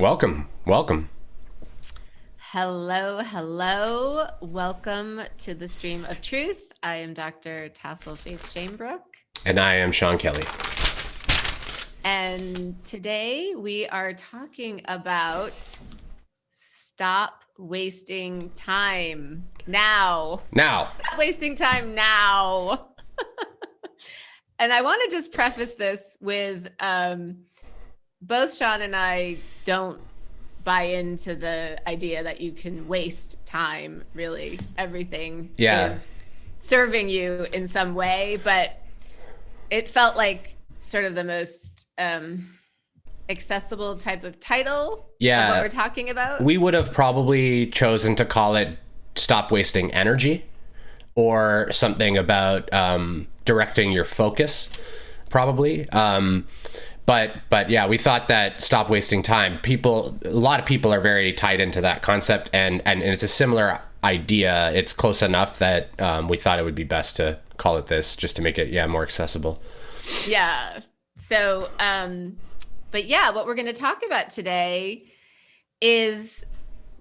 Welcome. Welcome. Hello, hello. Welcome to the Stream of Truth. I am Dr. Tassel Faith Shamebrook. And I am Sean Kelly. And today we are talking about stop wasting time now. Stop wasting time now. And I want to just preface this with both Sean and I don't buy into the idea that you can waste time. Really, everything is serving you in some way, but it felt like sort of the most accessible type of title of what we're talking about. We would have probably chosen to call it Stop Wasting Energy or something about directing your focus, probably. But yeah, we thought that stop wasting time. A lot of people are very tied into that concept, and it's a similar idea. It's close enough that we thought it would be best to call it this, just to make it more accessible. Yeah. So, but yeah, what we're going to talk about today is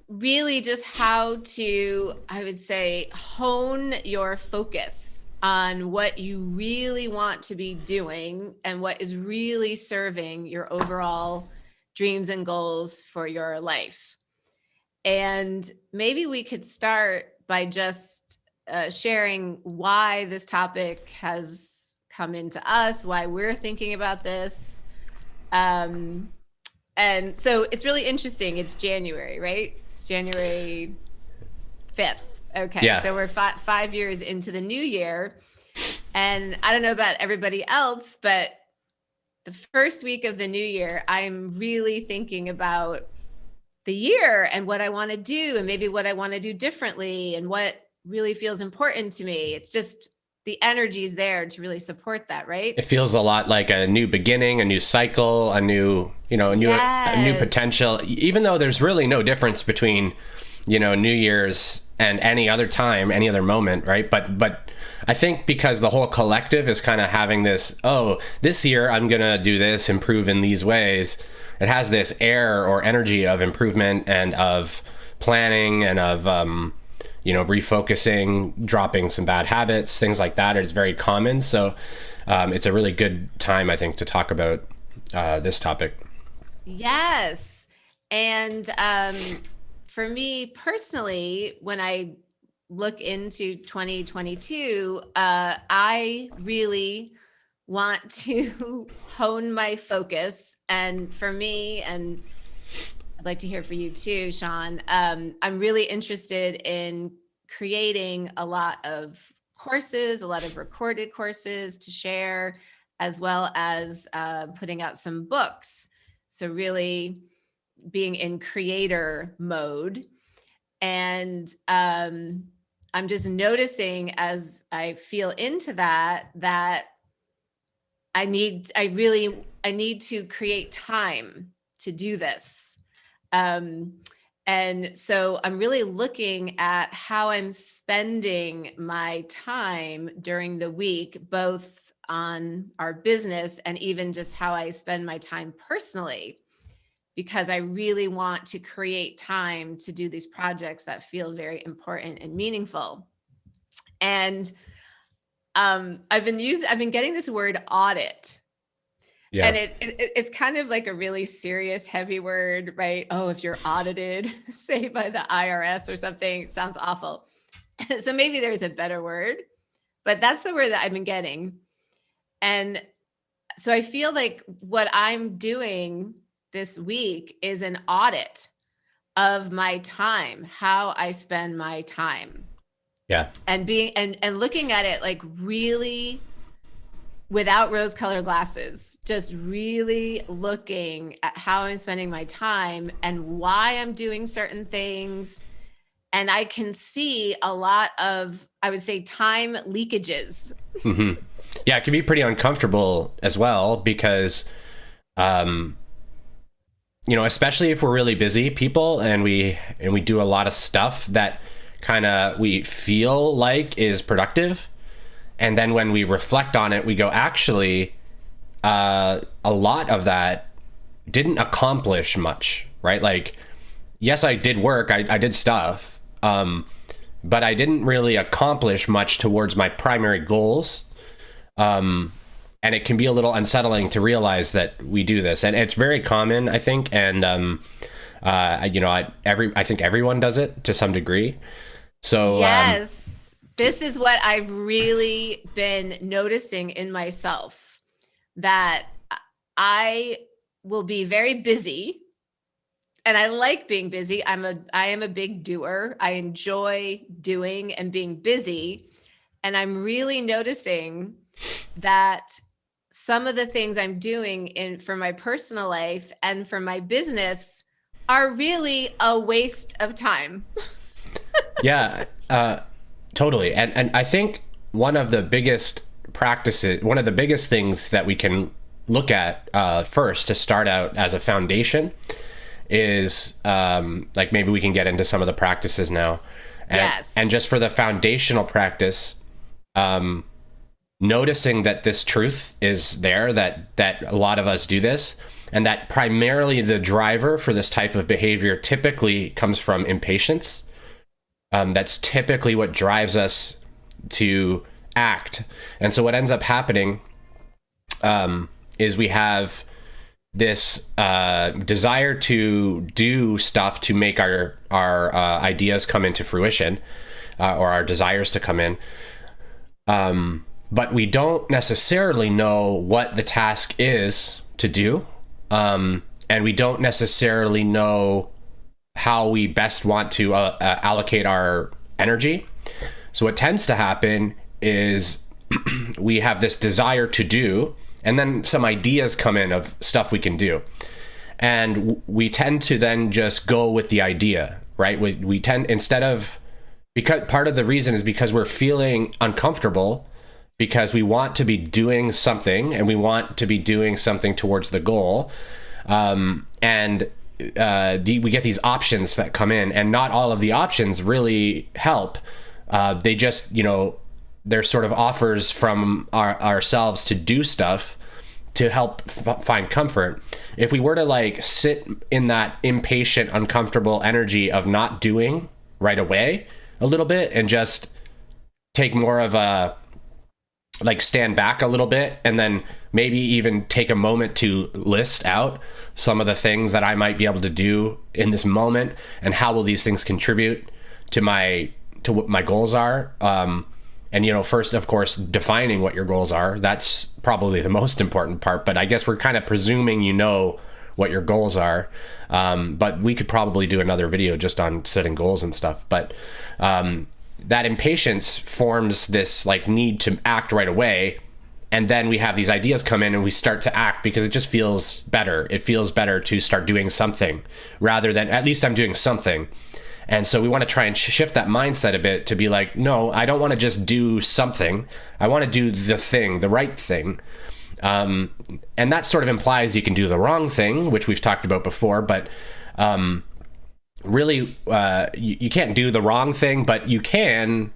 really just how to, I would say, hone your focus on what you really want to be doing and what is really serving your overall dreams and goals for your life. And maybe we could start by just sharing why this topic has come into us, why we're thinking about this. And so it's really interesting. It's January, right? It's January 5th. Okay, yeah. So we're 5 years into the new year, and I don't know about everybody else, but the first week of the new year, I'm really thinking about the year and what I want to do and maybe what I want to do differently and what really feels important to me. It's just the energy is there to really support that, right? It feels a lot like a new beginning, a new cycle, a new potential, even though there's really no difference between, New Year's and any other time, any other moment, right? But I think because the whole collective is kind of having this, this year I'm going to do this, improve in these ways. It has this air or energy of improvement and of planning and of, refocusing, dropping some bad habits, things like that. It's very common. So it's a really good time, I think, to talk about this topic. Yes. And for me personally, when I look into 2022, I really want to hone my focus. And for me, and I'd like to hear for you too, Sean, I'm really interested in creating a lot of courses, a lot of recorded courses to share, as well as putting out some books. So really being in creator mode. And I'm just noticing as I feel into that I need to create time to do this. And so I'm really looking at how I'm spending my time during the week, both on our business and even just how I spend my time personally, because I really want to create time to do these projects that feel very important and meaningful. And I've been getting this word audit. Yeah. And it's kind of like a really serious, heavy word, right? Oh, if you're audited, say by the IRS or something, it sounds awful. So maybe there's a better word, but that's the word that I've been getting. And so I feel like what I'm doing this week is an audit of my time, how I spend my time. Yeah. And looking at it like really without rose-colored glasses, just really looking at how I'm spending my time and why I'm doing certain things. And I can see a lot of, I would say, time leakages. Mm-hmm. Yeah, it can be pretty uncomfortable as well because, especially if we're really busy people and we do a lot of stuff that kind of we feel like is productive. And then when we reflect on it, we go, actually, a lot of that didn't accomplish much right? Like, yes, I did work, I did stuff, but I didn't really accomplish much towards my primary goals. And it can be a little unsettling to realize that we do this, and it's very common, I think. And I think everyone does it to some degree. So yes, this is what I've really been noticing in myself, that I will be very busy, and I like being busy. I am a big doer. I enjoy doing and being busy, and I'm really noticing that some of the things I'm doing for my personal life and for my business are really a waste of time. Yeah, totally. And I think one of the biggest things that we can look at first to start out as a foundation is like, maybe we can get into some of the practices now. Yes. And just for the foundational practice, noticing that this truth is there, that a lot of us do this, and that primarily the driver for this type of behavior typically comes from impatience. That's typically what drives us to act. And so what ends up happening is we have this desire to do stuff to make our ideas come into fruition, or our desires to come in. But we don't necessarily know what the task is to do. And we don't necessarily know how we best want to allocate our energy. So what tends to happen is we have this desire to do, and then some ideas come in of stuff we can do. And we tend to then just go with the idea, right? We tend, instead of, because part of the reason is because we're feeling uncomfortable, because we want to be doing something, and we want to be doing something towards the goal. And we get these options that come in, and not all of the options really help. They just, they're sort of offers from ourselves to do stuff to help find comfort. If we were to like sit in that impatient, uncomfortable energy of not doing right away a little bit, and just take more of a, like, stand back a little bit, and then maybe even take a moment to list out some of the things that I might be able to do in this moment, and how will these things contribute to what my goals are. And first, of course, defining what your goals are. That's probably the most important part, but I guess we're kind of presuming what your goals are. But we could probably do another video just on setting goals and stuff. But that impatience forms this like need to act right away, and then we have these ideas come in and we start to act because it just feels better. It feels better to start doing something rather than, at least I'm doing something. And so we want to try and shift that mindset a bit to be like, no, I don't want to just do something. I want to do the thing, the right thing. And that sort of implies you can do the wrong thing, which we've talked about before, but really, you can't do the wrong thing, but you can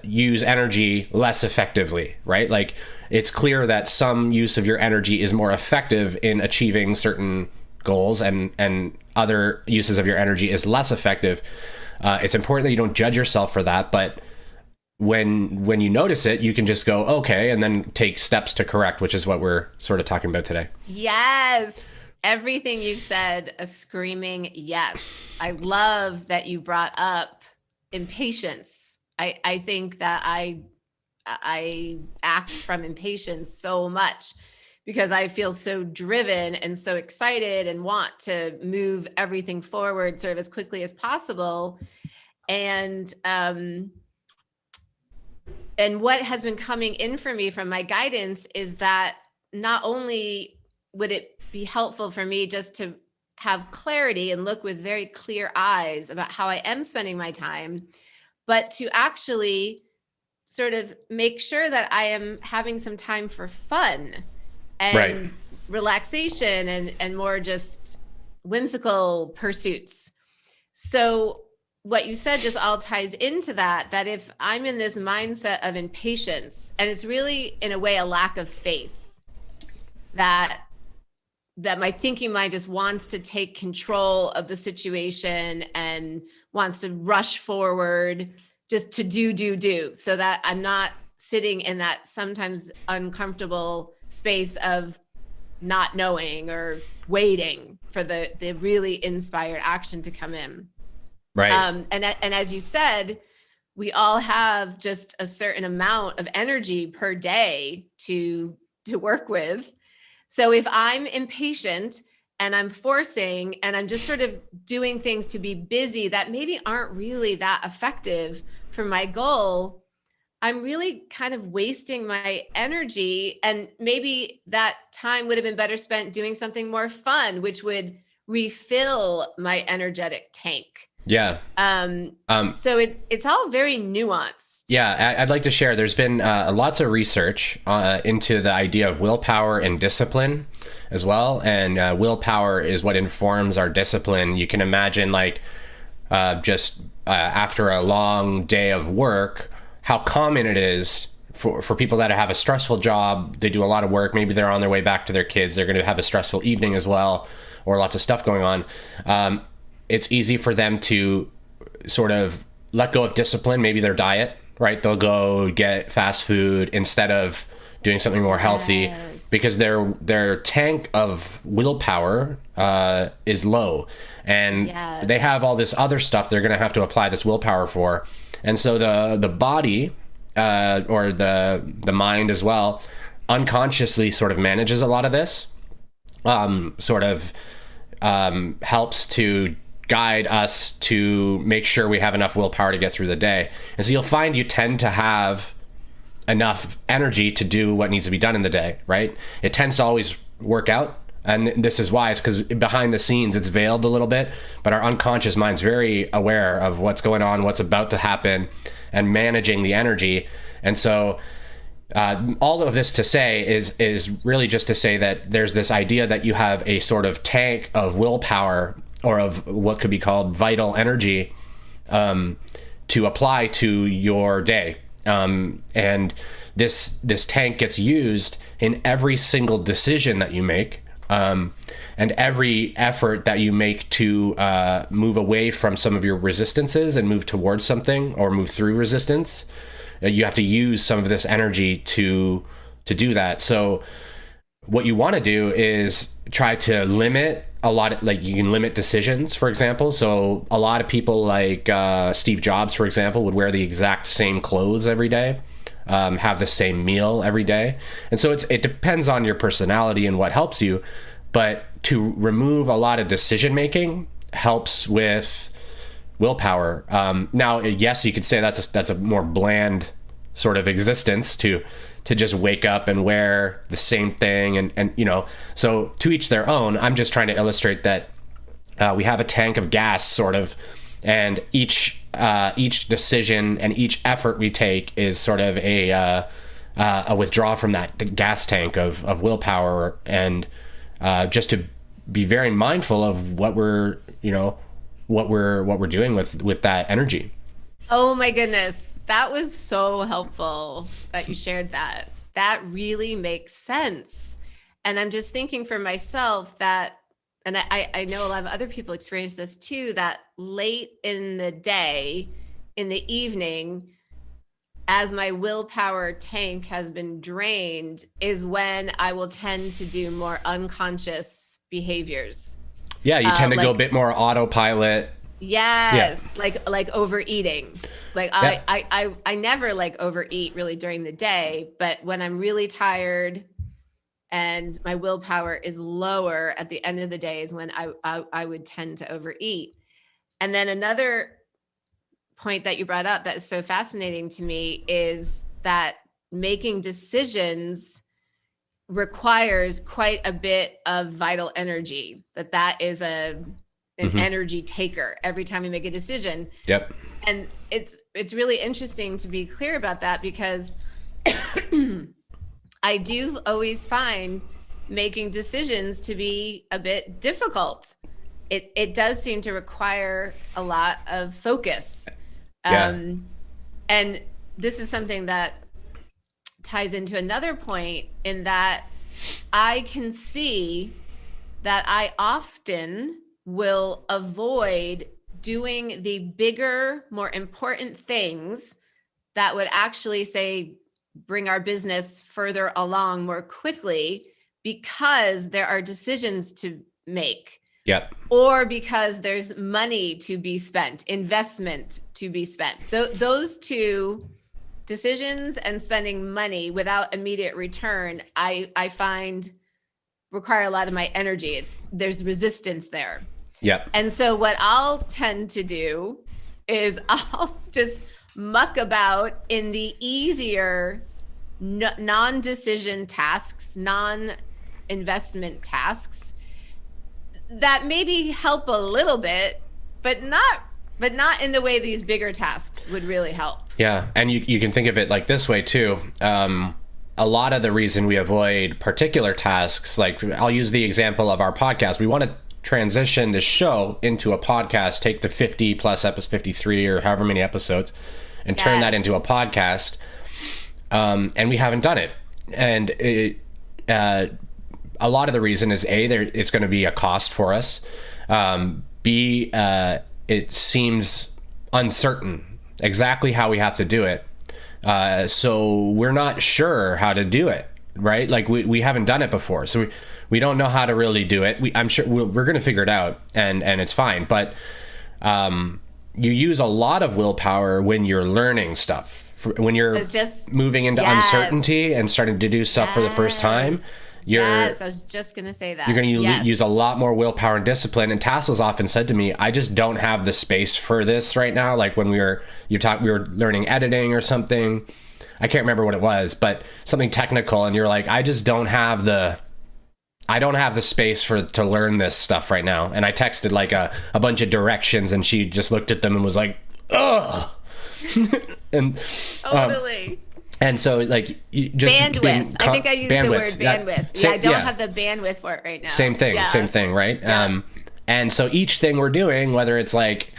use energy less effectively, right? Like, it's clear that some use of your energy is more effective in achieving certain goals, and other uses of your energy is less effective. It's important that you don't judge yourself for that, but when you notice it, you can just go, okay, and then take steps to correct, which is what we're sort of talking about today. Yes. Everything you've said, a screaming yes. I love that you brought up impatience. I think that I act from impatience so much because I feel so driven and so excited and want to move everything forward sort of as quickly as possible. And what has been coming in for me from my guidance is that not only would it be helpful for me just to have clarity and look with very clear eyes about how I am spending my time, but to actually sort of make sure that I am having some time for fun and relaxation and more just whimsical pursuits. So what you said just all ties into that if I'm in this mindset of impatience, and it's really in a way a lack of faith that that my thinking mind just wants to take control of the situation and wants to rush forward just to do, so that I'm not sitting in that sometimes uncomfortable space of not knowing or waiting for the really inspired action to come in. Right. And as you said, we all have just a certain amount of energy per day to work with. So if I'm impatient and I'm forcing and I'm just sort of doing things to be busy that maybe aren't really that effective for my goal, I'm really kind of wasting my energy. And maybe that time would have been better spent doing something more fun, which would refill my energetic tank. Yeah. So it's all very nuanced. Yeah, I'd like to share. There's been lots of research into the idea of willpower and discipline as well. And willpower is what informs our discipline. You can imagine, like, just after a long day of work, how common it is for people that have a stressful job. They do a lot of work. Maybe they're on their way back to their kids. They're going to have a stressful evening as well, or lots of stuff going on. It's easy for them to sort of let go of discipline, maybe their diet, right? They'll go get fast food instead of doing something more healthy, because their tank of willpower is low, and they have all this other stuff they're going to have to apply this willpower for. And so the body or the mind as well unconsciously sort of manages a lot of this, helps to guide us to make sure we have enough willpower to get through the day. And so you'll find you tend to have enough energy to do what needs to be done in the day, right? It tends to always work out. And this is why, it's because behind the scenes, it's veiled a little bit, but our unconscious mind's very aware of what's going on, what's about to happen, and managing the energy. And so all of this to say is really just to say that there's this idea that you have a sort of tank of willpower, or of what could be called vital energy, to apply to your day. And this tank gets used in every single decision that you make, and every effort that you make to move away from some of your resistances and move towards something, or move through resistance. You have to use some of this energy to do that. So what you want to do is try to limit a lot of, like, you can limit decisions, for example. So a lot of people, like Steve Jobs, for example, would wear the exact same clothes every day, have the same meal every day. And so it depends on your personality and what helps you. But to remove a lot of decision making helps with willpower. Now, yes, you could say that's a more bland sort of existence to just wake up and wear the same thing, and so to each their own. I'm just trying to illustrate that we have a tank of gas, sort of, and each decision and each effort we take is sort of a withdrawal from that gas tank of willpower, and just to be very mindful of what we're doing with that energy. Oh my goodness. That was so helpful that you shared that. That really makes sense. And I'm just thinking for myself that, and I know a lot of other people experience this too, that late in the day, in the evening, as my willpower tank has been drained, is when I will tend to do more unconscious behaviors. Yeah, you tend to go a bit more autopilot. Yes, yeah. like overeating. Like I never like overeat really during the day, but when I'm really tired and my willpower is lower at the end of the day is when I would tend to overeat. And then another point that you brought up that is so fascinating to me is that making decisions requires quite a bit of vital energy. That is an energy taker every time you make a decision. Yep. And it's really interesting to be clear about that, because I do always find making decisions to be a bit difficult. It does seem to require a lot of focus. And this is something that ties into another point, in that I can see that I often will avoid doing the bigger, more important things that would actually say bring our business further along more quickly, because there are decisions to make. Yep. Or because there's money to be spent, investment to be spent. Those two, decisions and spending money without immediate return, I find require a lot of my energy. There's resistance there. Yep. And so what I'll tend to do is I'll just muck about in the easier non-decision tasks, non-investment tasks that maybe help a little bit, but not in the way these bigger tasks would really help. Yeah. And you can think of it like this way too. A lot of the reason we avoid particular tasks, like I'll use the example of our podcast. We want to transition the show into a podcast, take the 50 plus episode 53 or however many episodes and turn that into a podcast. And we haven't done it. And a lot of the reason is it's going to be a cost for us. B, it seems uncertain exactly how we have to do it. So we're not sure how to do it, right? Like we haven't done it before. So we don't know how to really do it. I'm sure we're going to figure it out and it's fine. But you use a lot of willpower when you're learning stuff. When you're moving into uncertainty and starting to do stuff for the first time. I was just going to say that. You're going to use a lot more willpower and discipline. And Tassel's often said to me, I just don't have the space for this right now. Like when we were learning editing or something. I can't remember what it was, but something technical. And you're like, I just don't have the space to learn this stuff right now. And I texted like a bunch of directions and she just looked at them and was like, ugh. And totally. And so, like, just bandwidth. I think I used the word bandwidth. I don't have the bandwidth for it right now. Same thing, right? Yeah. And so each thing we're doing, whether it's like,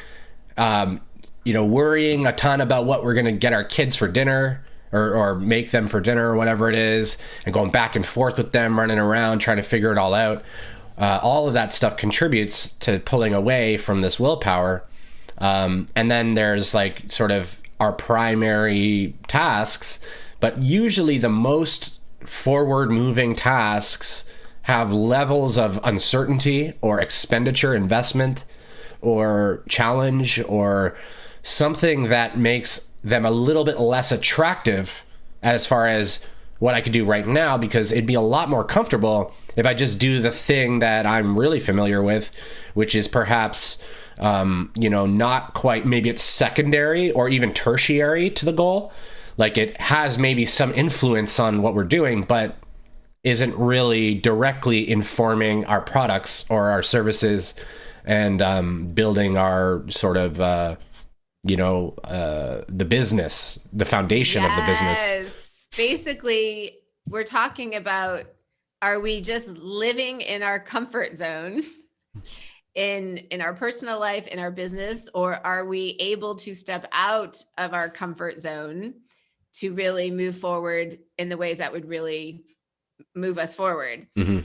worrying a ton about what we're going to get our kids for dinner or make them for dinner or whatever it is, and going back and forth with them, running around, trying to figure it all out. All of that stuff contributes to pulling away from this willpower. And then there's like sort of our primary tasks, but usually the most forward moving tasks have levels of uncertainty or expenditure, investment or challenge or something that makes them a little bit less attractive as far as what I could do right now, because it'd be a lot more comfortable if I just do the thing that I'm really familiar with, which is perhaps not quite, maybe it's secondary or even tertiary to the goal. Like it has maybe some influence on what we're doing, but isn't really directly informing our products or our services and building our sort of, the business, the foundation of the business. Basically, we're talking about, are we just living in our comfort zone in our personal life, in our business, or are we able to step out of our comfort zone to really move forward in the ways that would really move us forward? Mm-hmm.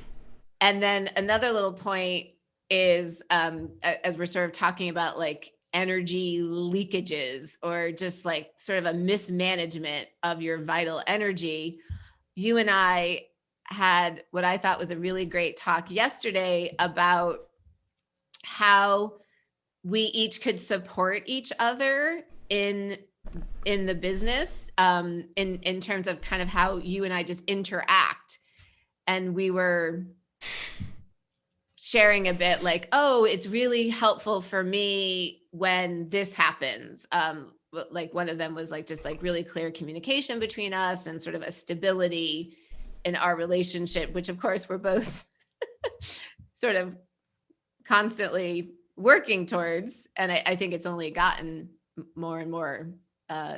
And then another little point is, as we're sort of talking about like energy leakages or just like sort of a mismanagement of your vital energy, you and I had what I thought was a really great talk yesterday about how we each could support each other in the business, in terms of kind of how you and I just interact. And we were sharing a bit like, oh, it's really helpful for me when this happens. Like one of them was like, just like really clear communication between us and sort of a stability in our relationship, which of course we're both sort of constantly working towards. And I think it's only gotten more and more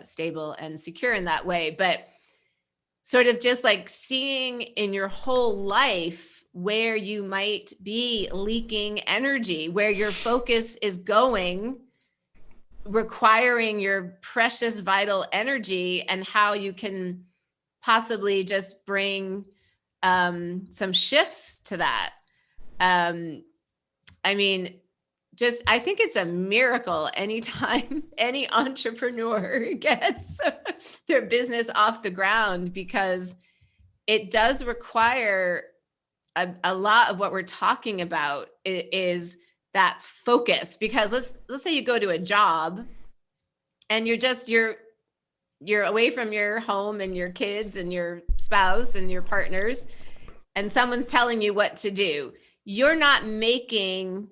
stable and secure in that way. But sort of just like seeing in your whole life where you might be leaking energy, where your focus is going, requiring your precious vital energy, and how you can possibly just bring some shifts to that. Um, I mean, I think it's a miracle anytime any entrepreneur gets their business off the ground, because it does require a lot of what we're talking about is that focus. Because let's say you go to a job and you're away from your home and your kids and your spouse and your partners, and someone's telling you what to do. You're not making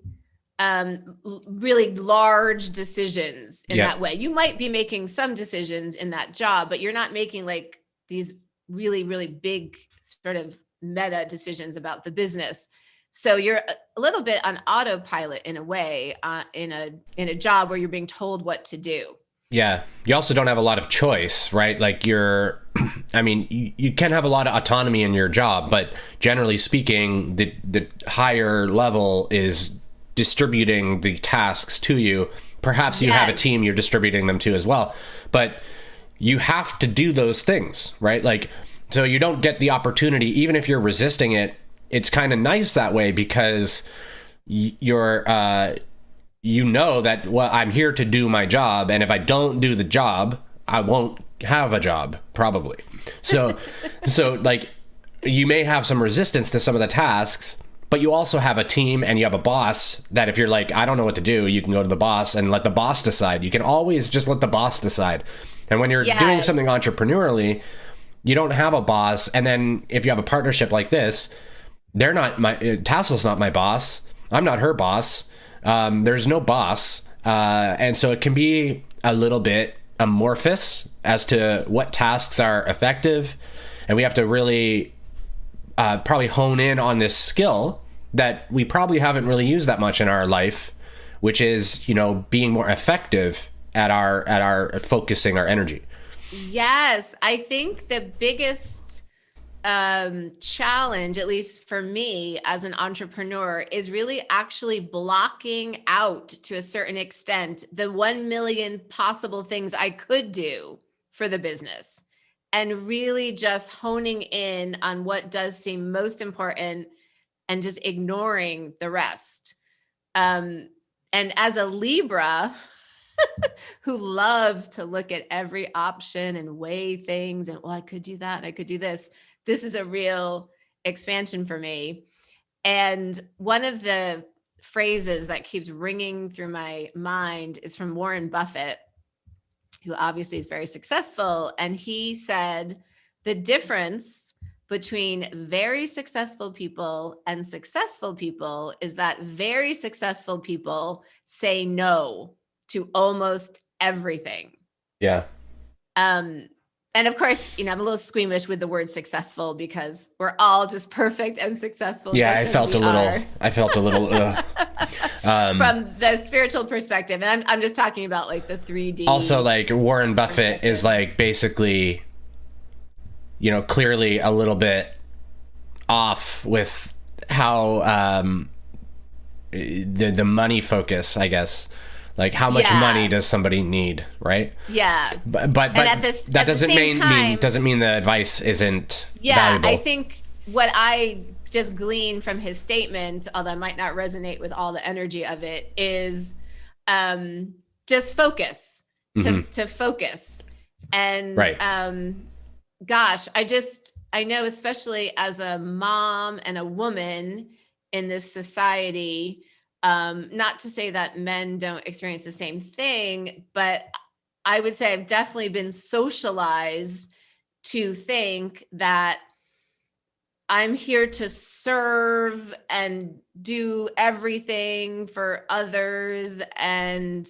really large decisions in that way. You might be making some decisions in that job, but you're not making like these really, really big sort of meta decisions about the business. So you're a little bit on autopilot in a way, in a job where you're being told what to do. Yeah. You also don't have a lot of choice, right? Like you can have a lot of autonomy in your job, but generally speaking, the higher level is distributing the tasks to you. Perhaps you have a team you're distributing them to as well, but you have to do those things, right? Like, so you don't get the opportunity, even if you're resisting it. It's kind of nice that way, because you're, you know that, well, I'm here to do my job, and if I don't do the job, I won't have a job, probably. So like, you may have some resistance to some of the tasks, but you also have a team and you have a boss that if you're like, I don't know what to do, you can go to the boss and let the boss decide. You can always just let the boss decide. And when you're doing something entrepreneurially, you don't have a boss. And then if you have a partnership like this, Tassel's not my boss. I'm not her boss. There's no boss. And so it can be a little bit amorphous as to what tasks are effective. And we have to really probably hone in on this skill that we probably haven't really used that much in our life, which is, being more effective at our focusing our energy. Yes. I think the biggest challenge, at least for me as an entrepreneur, is really actually blocking out, to a certain extent, the 1 million possible things I could do for the business, and really just honing in on what does seem most important and just ignoring the rest. And as a Libra who loves to look at every option and weigh things and, well, I could do that and I could do this. This is a real expansion for me. And one of the phrases that keeps ringing through my mind is from Warren Buffett, who obviously is very successful. And he said, the difference between very successful people and successful people is that very successful people say no to almost everything. Yeah. And of course, I'm a little squeamish with the word successful, because we're all just perfect and successful. Yeah, I felt a little from the spiritual perspective. And I'm just talking about like the 3D. Also, like, Warren Buffett is like basically, clearly a little bit off with how the money focus, I guess. Like, how much money does somebody need, right? Yeah. But that doesn't mean the advice isn't valuable. I think what I just gleaned from his statement, although I might not resonate with all the energy of it, is just focus, to focus. And gosh, I know, especially as a mom and a woman in this society, not to say that men don't experience the same thing, but I would say I've definitely been socialized to think that I'm here to serve and do everything for others and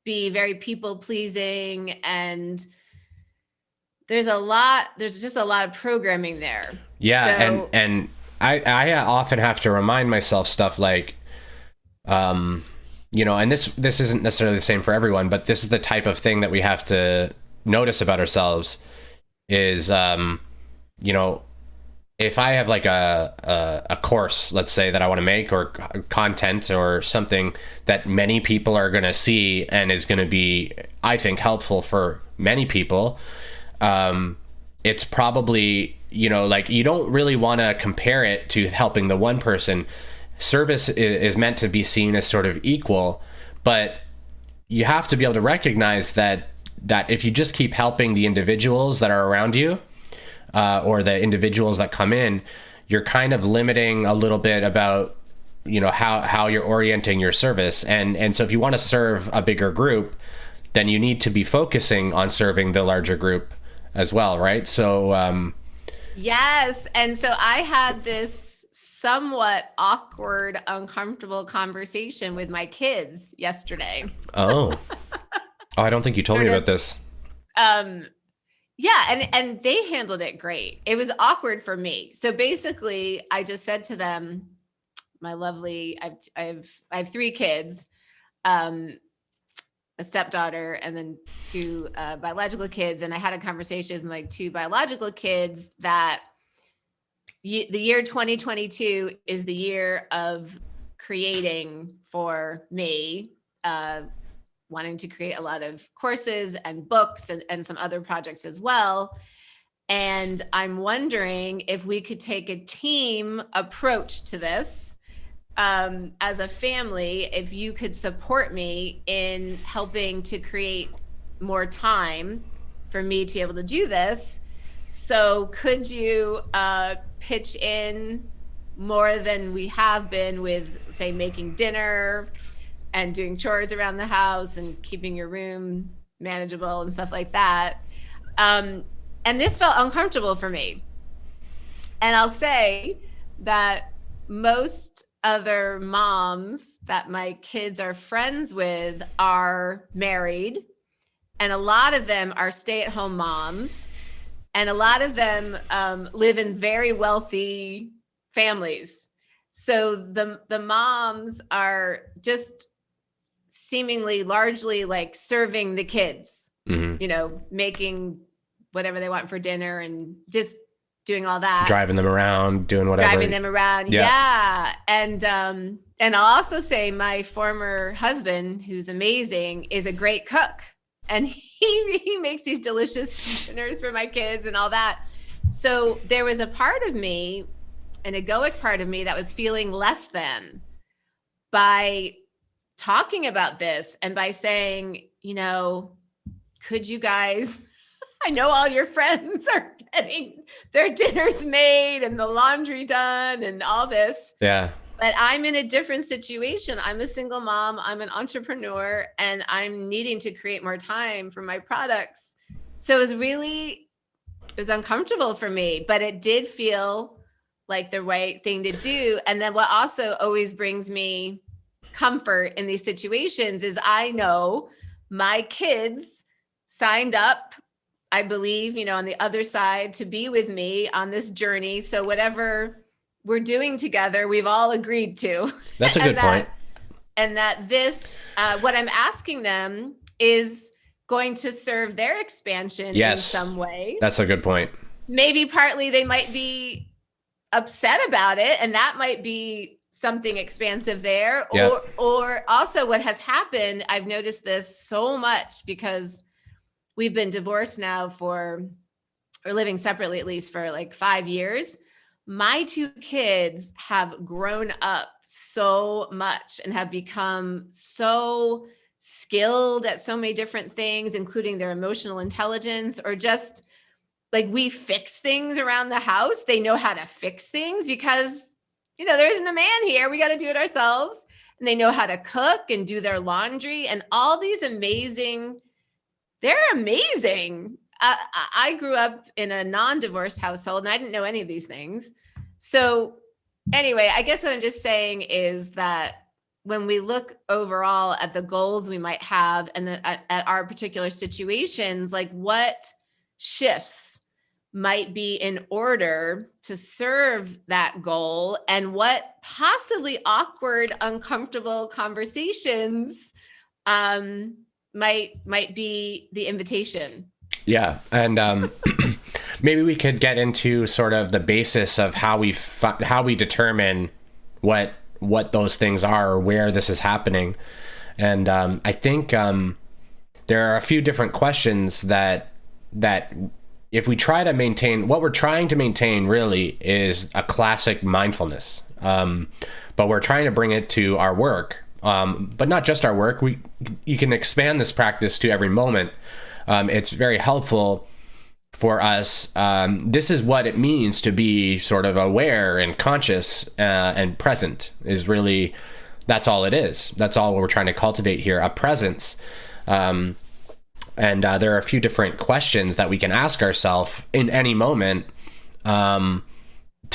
be very people pleasing. And there's just a lot of programming there. Yeah. So, and I often have to remind myself stuff like, and this isn't necessarily the same for everyone, but this is the type of thing that we have to notice about ourselves is, if I have like a course, let's say, that I want to make, or content or something that many people are going to see and is going to be, I think, helpful for many people, it's probably, like, you don't really want to compare it to helping the one person. service is meant to be seen as sort of equal, but you have to be able to recognize that if you just keep helping the individuals that are around you, or the individuals that come in, you're kind of limiting a little bit about, you know, how you're orienting your service. And so if you want to serve a bigger group, then you need to be focusing on serving the larger group as well, right? So yes. And so I had this somewhat awkward, uncomfortable conversation with my kids yesterday. Oh, I don't think you told me about this. Yeah, and they handled it great. It was awkward for me. So basically, I just said to them, my lovely, I have 3 kids, a stepdaughter, and then 2 biological kids. And I had a conversation with my 2 biological kids that the year 2022 is the year of creating for me, wanting to create a lot of courses and books and some other projects as well. And I'm wondering if we could take a team approach to this, as a family, if you could support me in helping to create more time for me to be able to do this. So could you pitch in more than we have been with, say, making dinner and doing chores around the house and keeping your room manageable and stuff like that. And this felt uncomfortable for me. And I'll say that most other moms that my kids are friends with are married, and a lot of them are stay-at-home moms, and a lot of them live in very wealthy families. So the moms are just seemingly largely like serving the kids, you know, making whatever they want for dinner and just doing all that. Driving them around, doing whatever. Driving them around, yeah. And I'll also say my former husband, who's amazing, is a great cook. And he makes these delicious dinners for my kids and all that. So there was a part of me, an egoic part of me, that was feeling less than by talking about this and by saying, you know, could you guys, I know all your friends are getting their dinners made and the laundry done and all this. Yeah. But I'm in a different situation. I'm a single mom. I'm an entrepreneur, and I'm needing to create more time for my products. So it was uncomfortable for me, but it did feel like the right thing to do. And then what also always brings me comfort in these situations is I know my kids signed up, I believe, you know, on the other side to be with me on this journey. So whatever we're doing together, we've all agreed to. That's a good point. And that this, what I'm asking them is going to serve their expansion in some way. That's a good point. Maybe partly they might be upset about it, and that might be something expansive there. Or also what has happened, I've noticed this so much because we've been divorced now or living separately at least for like 5 years. My 2 kids have grown up so much and have become so skilled at so many different things, including their emotional intelligence, or just like we fix things around the house. They know how to fix things because, you know, there isn't a man here. We got to do it ourselves. And they know how to cook and do their laundry and all these amazing, they're amazing. I grew up in a non-divorced household and I didn't know any of these things. So anyway, I guess what I'm just saying is that when we look overall at the goals we might have and at our particular situations, like what shifts might be in order to serve that goal, and what possibly awkward, uncomfortable conversations might be the invitation. Yeah. And maybe we could get into sort of the basis of how we determine what those things are or where this is happening. And I think there are a few different questions that if we try to maintain, what we're trying to maintain really is a classic mindfulness. but we're trying to bring it to our work. But not just our work. You can expand this practice to every moment. It's very helpful for us. This is what it means to be sort of aware and conscious and present. Is really, that's all it is. That's all we're trying to cultivate here, a presence. And there are a few different questions that we can ask ourselves in any moment to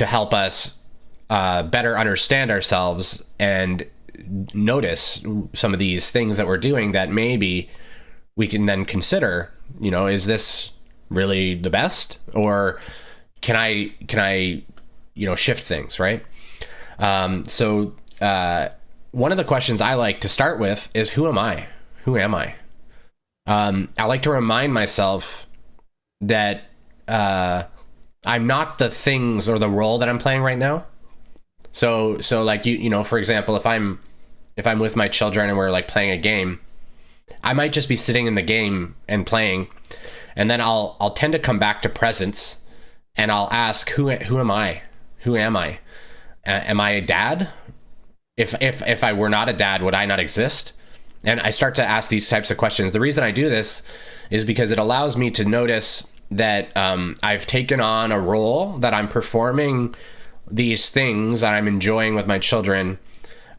help us better understand ourselves and notice some of these things that we're doing that maybe we can then consider, is this really the best, or can I shift things, right? So one of the questions I like to start with is, who am I? Who am I? I like to remind myself that I'm not the things or the role that I'm playing right now. So like, for example, if I'm with my children and we're like playing a game, I might just be sitting in the game and playing, and then I'll tend to come back to presence, and I'll ask, who am I? Who am I? Am I a dad? If I were not a dad, would I not exist? And I start to ask these types of questions. The reason I do this is because it allows me to notice that I've taken on a role, that I'm performing these things that I'm enjoying with my children,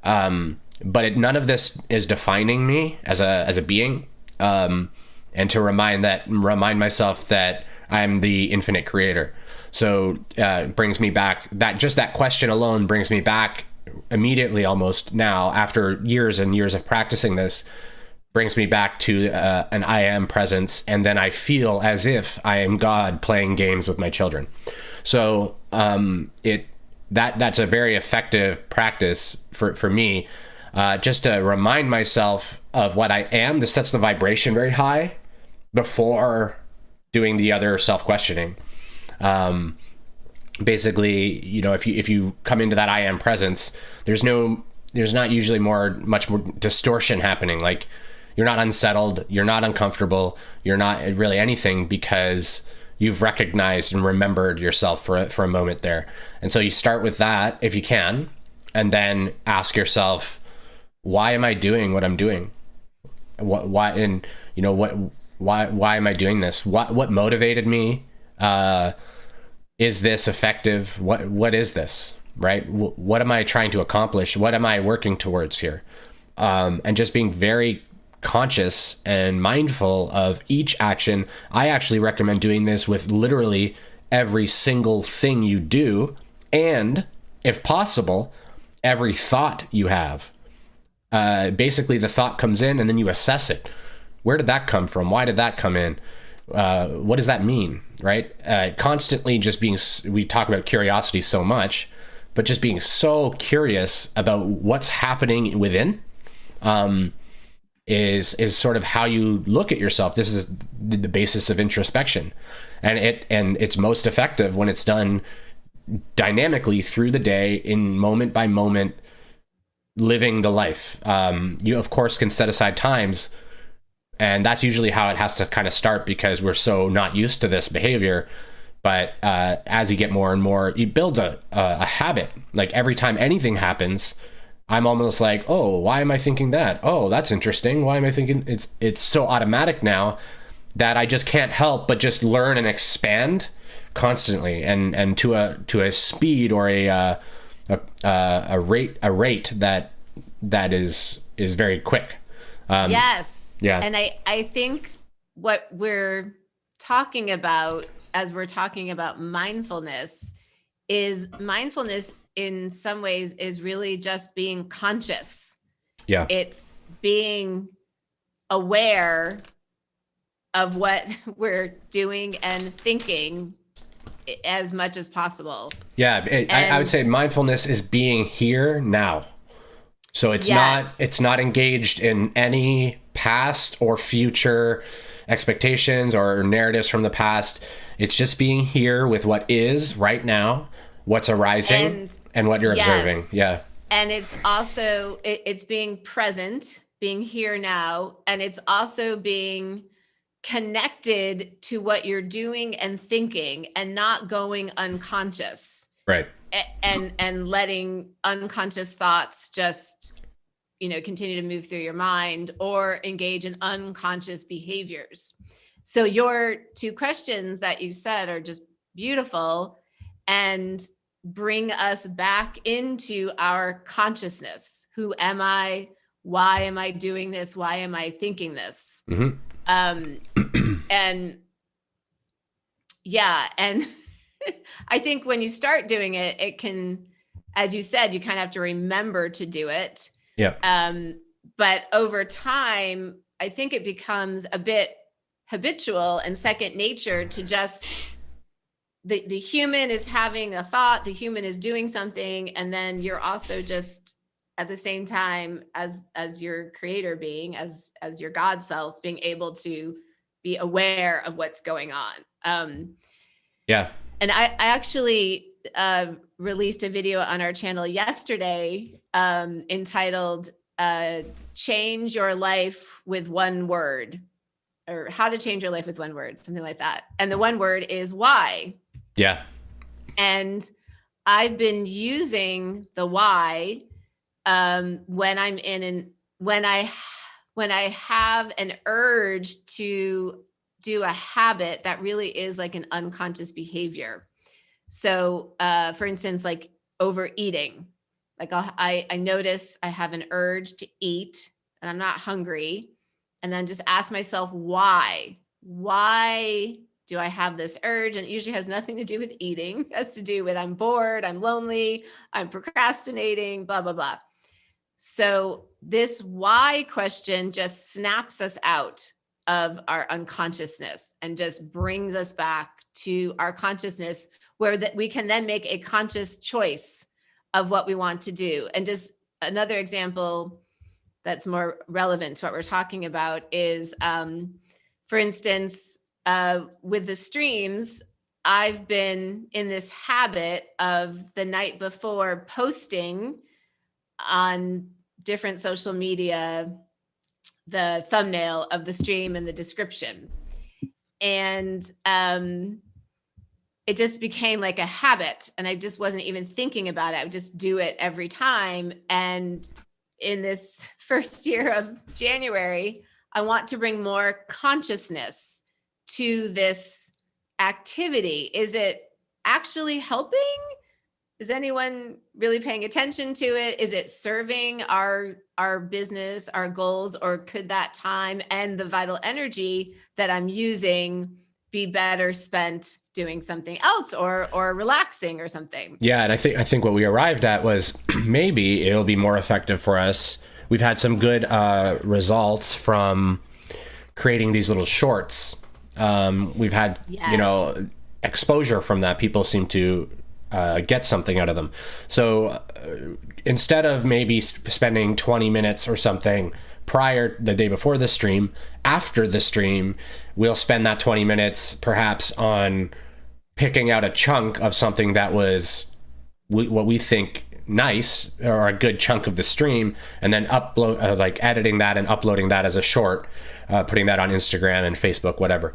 but none of this is defining me as a being, and to remind myself that I'm the infinite creator. So it brings me back, that question alone brings me back immediately, almost now, after years and years of practicing this, brings me back to an I am presence, and then I feel as if I am God playing games with my children. So that's a very effective practice for me, just to remind myself of what I am. This sets the vibration very high before doing the other self-questioning. Basically, if you come into that I am presence, there's not usually much more distortion happening. Like, you're not unsettled, you're not uncomfortable, you're not really anything, because you've recognized and remembered yourself for a moment there. And so you start with that, if you can, and then ask yourself, why am I doing what I'm doing? Why am I doing this? What motivated me? Is this effective? What is this, right? What am I trying to accomplish? What am I working towards here? And just being very conscious and mindful of each action. I actually recommend doing this with literally every single thing you do, and if possible, every thought you have. Basically, the thought comes in and then you assess it. Where did that come from? Why did that come in? What does that mean, right? Constantly just we talk about curiosity so much, but just being so curious about what's happening within is sort of how you look at yourself. This is the basis of introspection, and it's most effective when it's done dynamically through the day, in moment by moment, living the life. You of course can set aside times, and that's usually how it has to kind of start, because we're so not used to this behavior. But as you get more and more, you build a habit. Like, every time anything happens, I'm almost like, oh, why am I thinking that? Oh, that's interesting. Why am I thinking? It's so automatic now that I just can't help but just learn and expand constantly, and to a speed or a rate that is very quick. Yes. Yeah. And I think what we're talking about as we're talking about mindfulness in some ways is really just being conscious. Yeah. It's being aware of what we're doing and thinking as much as possible. Yeah. I would say mindfulness is being here now. So it's not engaged in any past or future expectations or narratives from the past. It's just being here with what is right now, what's arising, and what you're observing. Yeah. And it's also, it's being present, being here now, and it's also being connected to what you're doing and thinking, and not going unconscious. Right. and letting unconscious thoughts just, continue to move through your mind or engage in unconscious behaviors. So your two questions that you said are just beautiful and bring us back into our consciousness. Who am I? Why am I doing this? Why am I thinking this? Mm-hmm. And yeah, and I think when you start doing it, it can, as you said, you kind of have to remember to do it. Yeah. But over time, I think it becomes a bit habitual and second nature to just the human is having a thought, the human is doing something, and then you're also just at the same time as your creator being, as your God self, being able to be aware of what's going on. Yeah. And I actually released a video on our channel yesterday entitled Change Your Life with One Word, or How to Change Your Life with One Word, something like that. And the one word is why. Yeah. And I've been using the why when I'm when I have an urge to do a habit that really is like an unconscious behavior. So, for instance, like overeating, like I notice I have an urge to eat and I'm not hungry. And then just ask myself, why do I have this urge? And it usually has nothing to do with eating. It has to do with I'm bored, I'm lonely, I'm procrastinating, blah, blah, blah. So this why question just snaps us out of our unconsciousness and just brings us back to our consciousness, where that we can then make a conscious choice of what we want to do. And just another example that's more relevant to what we're talking about is, for instance, with the streams, I've been in this habit of the night before posting on different social media the thumbnail of the stream and the description. And it just became like a habit, and I just wasn't even thinking about it. I would just do it every time. And in this first year of January, I want to bring more consciousness to this activity. Is it actually helping? Is anyone really paying attention to it? Is it serving our business, our goals, or could that time and the vital energy that I'm using be better spent doing something else or relaxing or something? Yeah, and I think what we arrived at was maybe it'll be more effective for us. We've had some good results from creating these little shorts. We've had exposure from that. People seem to get something out of them. So instead of maybe spending 20 minutes or something prior, the day before the stream, after the stream, we'll spend that 20 minutes perhaps on picking out a chunk of something that was what we think nice, or a good chunk of the stream, and then upload, like editing that and uploading that as a short, putting that on Instagram and Facebook, whatever.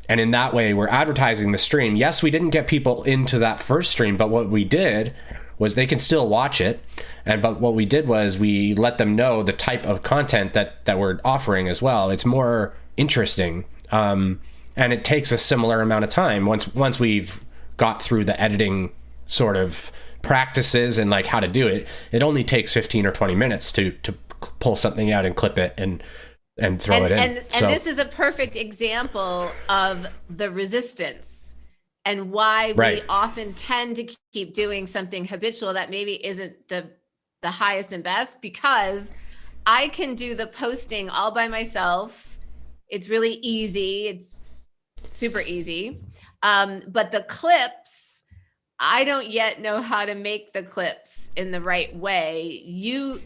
And in that way, we're advertising the stream. Yes, we didn't get people into that first stream, but what we did was they can still watch it. But what we did was we let them know the type of content that we're offering as well. It's more interesting. And it takes a similar amount of time. Once we've got through the editing sort of practices and like how to do it, it only takes 15 or 20 minutes to pull something out and clip it and throw it in. And this is a perfect example of the resistance and why we often tend to keep doing something habitual that maybe isn't the highest and best, because I can do the posting all by myself. It's really easy. It's super easy. But the clips, I don't yet know how to make the clips in the right way. You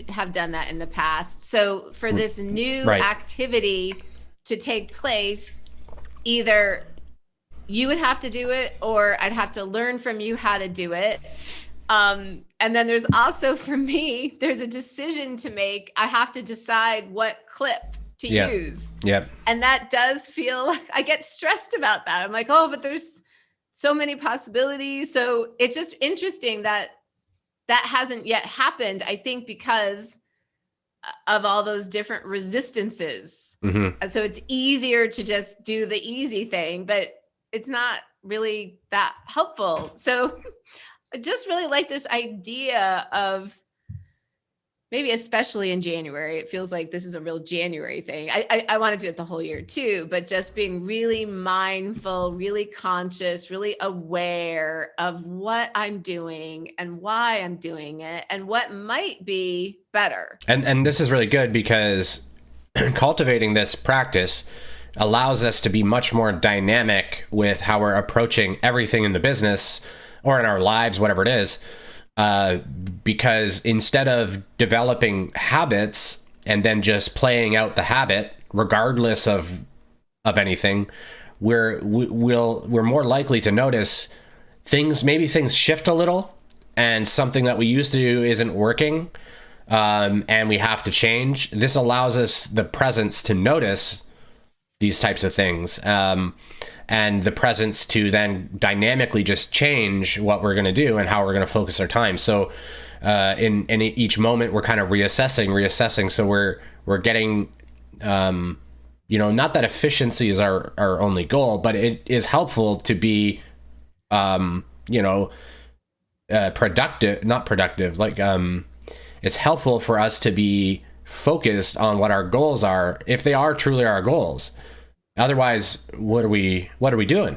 have done that in the past. So for this new activity to take place, either you would have to do it or I'd have to learn from you how to do it. And then there's also, for me, there's a decision to make. I have to decide what clip to use. Yep. And that does feel like I get stressed about that. I'm like, oh, but there's so many possibilities. So it's just interesting that that hasn't yet happened, I think, because of all those different resistances. Mm-hmm. So it's easier to just do the easy thing, but it's not really that helpful. So I just really like this idea of, maybe especially in January, it feels like this is a real January thing. I want to do it the whole year too, but just being really mindful, really conscious, really aware of what I'm doing and why I'm doing it and what might be better. And this is really good because cultivating this practice allows us to be much more dynamic with how we're approaching everything in the business or in our lives, whatever it is. Because instead of developing habits and then just playing out the habit, regardless of anything, we're more likely to notice things. Maybe things shift a little, and something that we used to do isn't working, and we have to change. This allows us the presence to notice these types of things. And the presence to then dynamically just change what we're going to do and how we're going to focus our time. So in each moment, we're kind of reassessing. So we're getting, not that efficiency is our only goal, but it is helpful to be, productive. It's helpful for us to be focused on what our goals are, if they are truly our goals. Otherwise, what are we doing?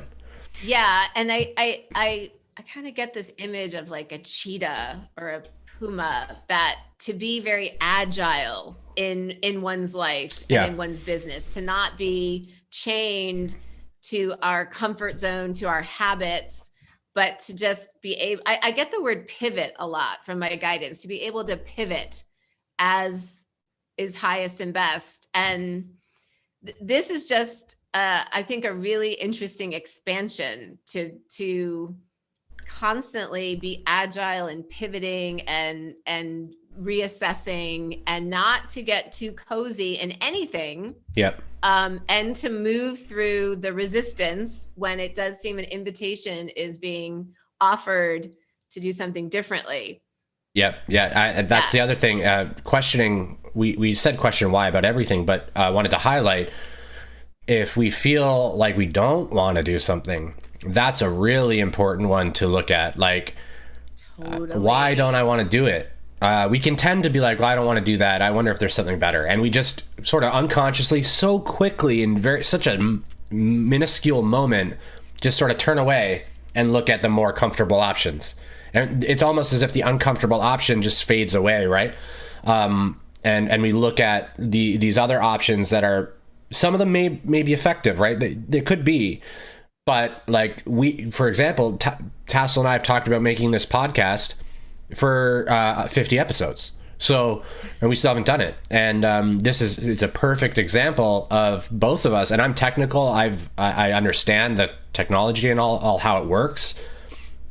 Yeah, and I kind of get this image of like a cheetah or a puma, that to be very agile in one's life and in one's business, to not be chained to our comfort zone, to our habits, but to just be able, I get the word pivot a lot from my guidance, to be able to pivot as is highest and best. And this is just, I think, a really interesting expansion to constantly be agile and pivoting and reassessing, and not to get too cozy in anything. Yep. And to move through the resistance when it does seem an invitation is being offered to do something differently. Yep. Yeah. That's the other thing. Questioning. We said question why about everything, but I wanted to highlight, if we feel like we don't want to do something, that's a really important one to look at. Like, totally. Why don't I want to do it? We can tend to be like, well, I don't want to do that. I wonder if there's something better. And we just sort of unconsciously, so quickly, in such a minuscule moment, just sort of turn away and look at the more comfortable options. And it's almost as if the uncomfortable option just fades away, right? And we look at these other options that are, some of them may be effective, right? They could be. But like for example, Tassel and I have talked about making this podcast for 50 episodes. So, and we still haven't done it. And it's a perfect example of both of us. And I'm technical. I understand the technology and all how it works.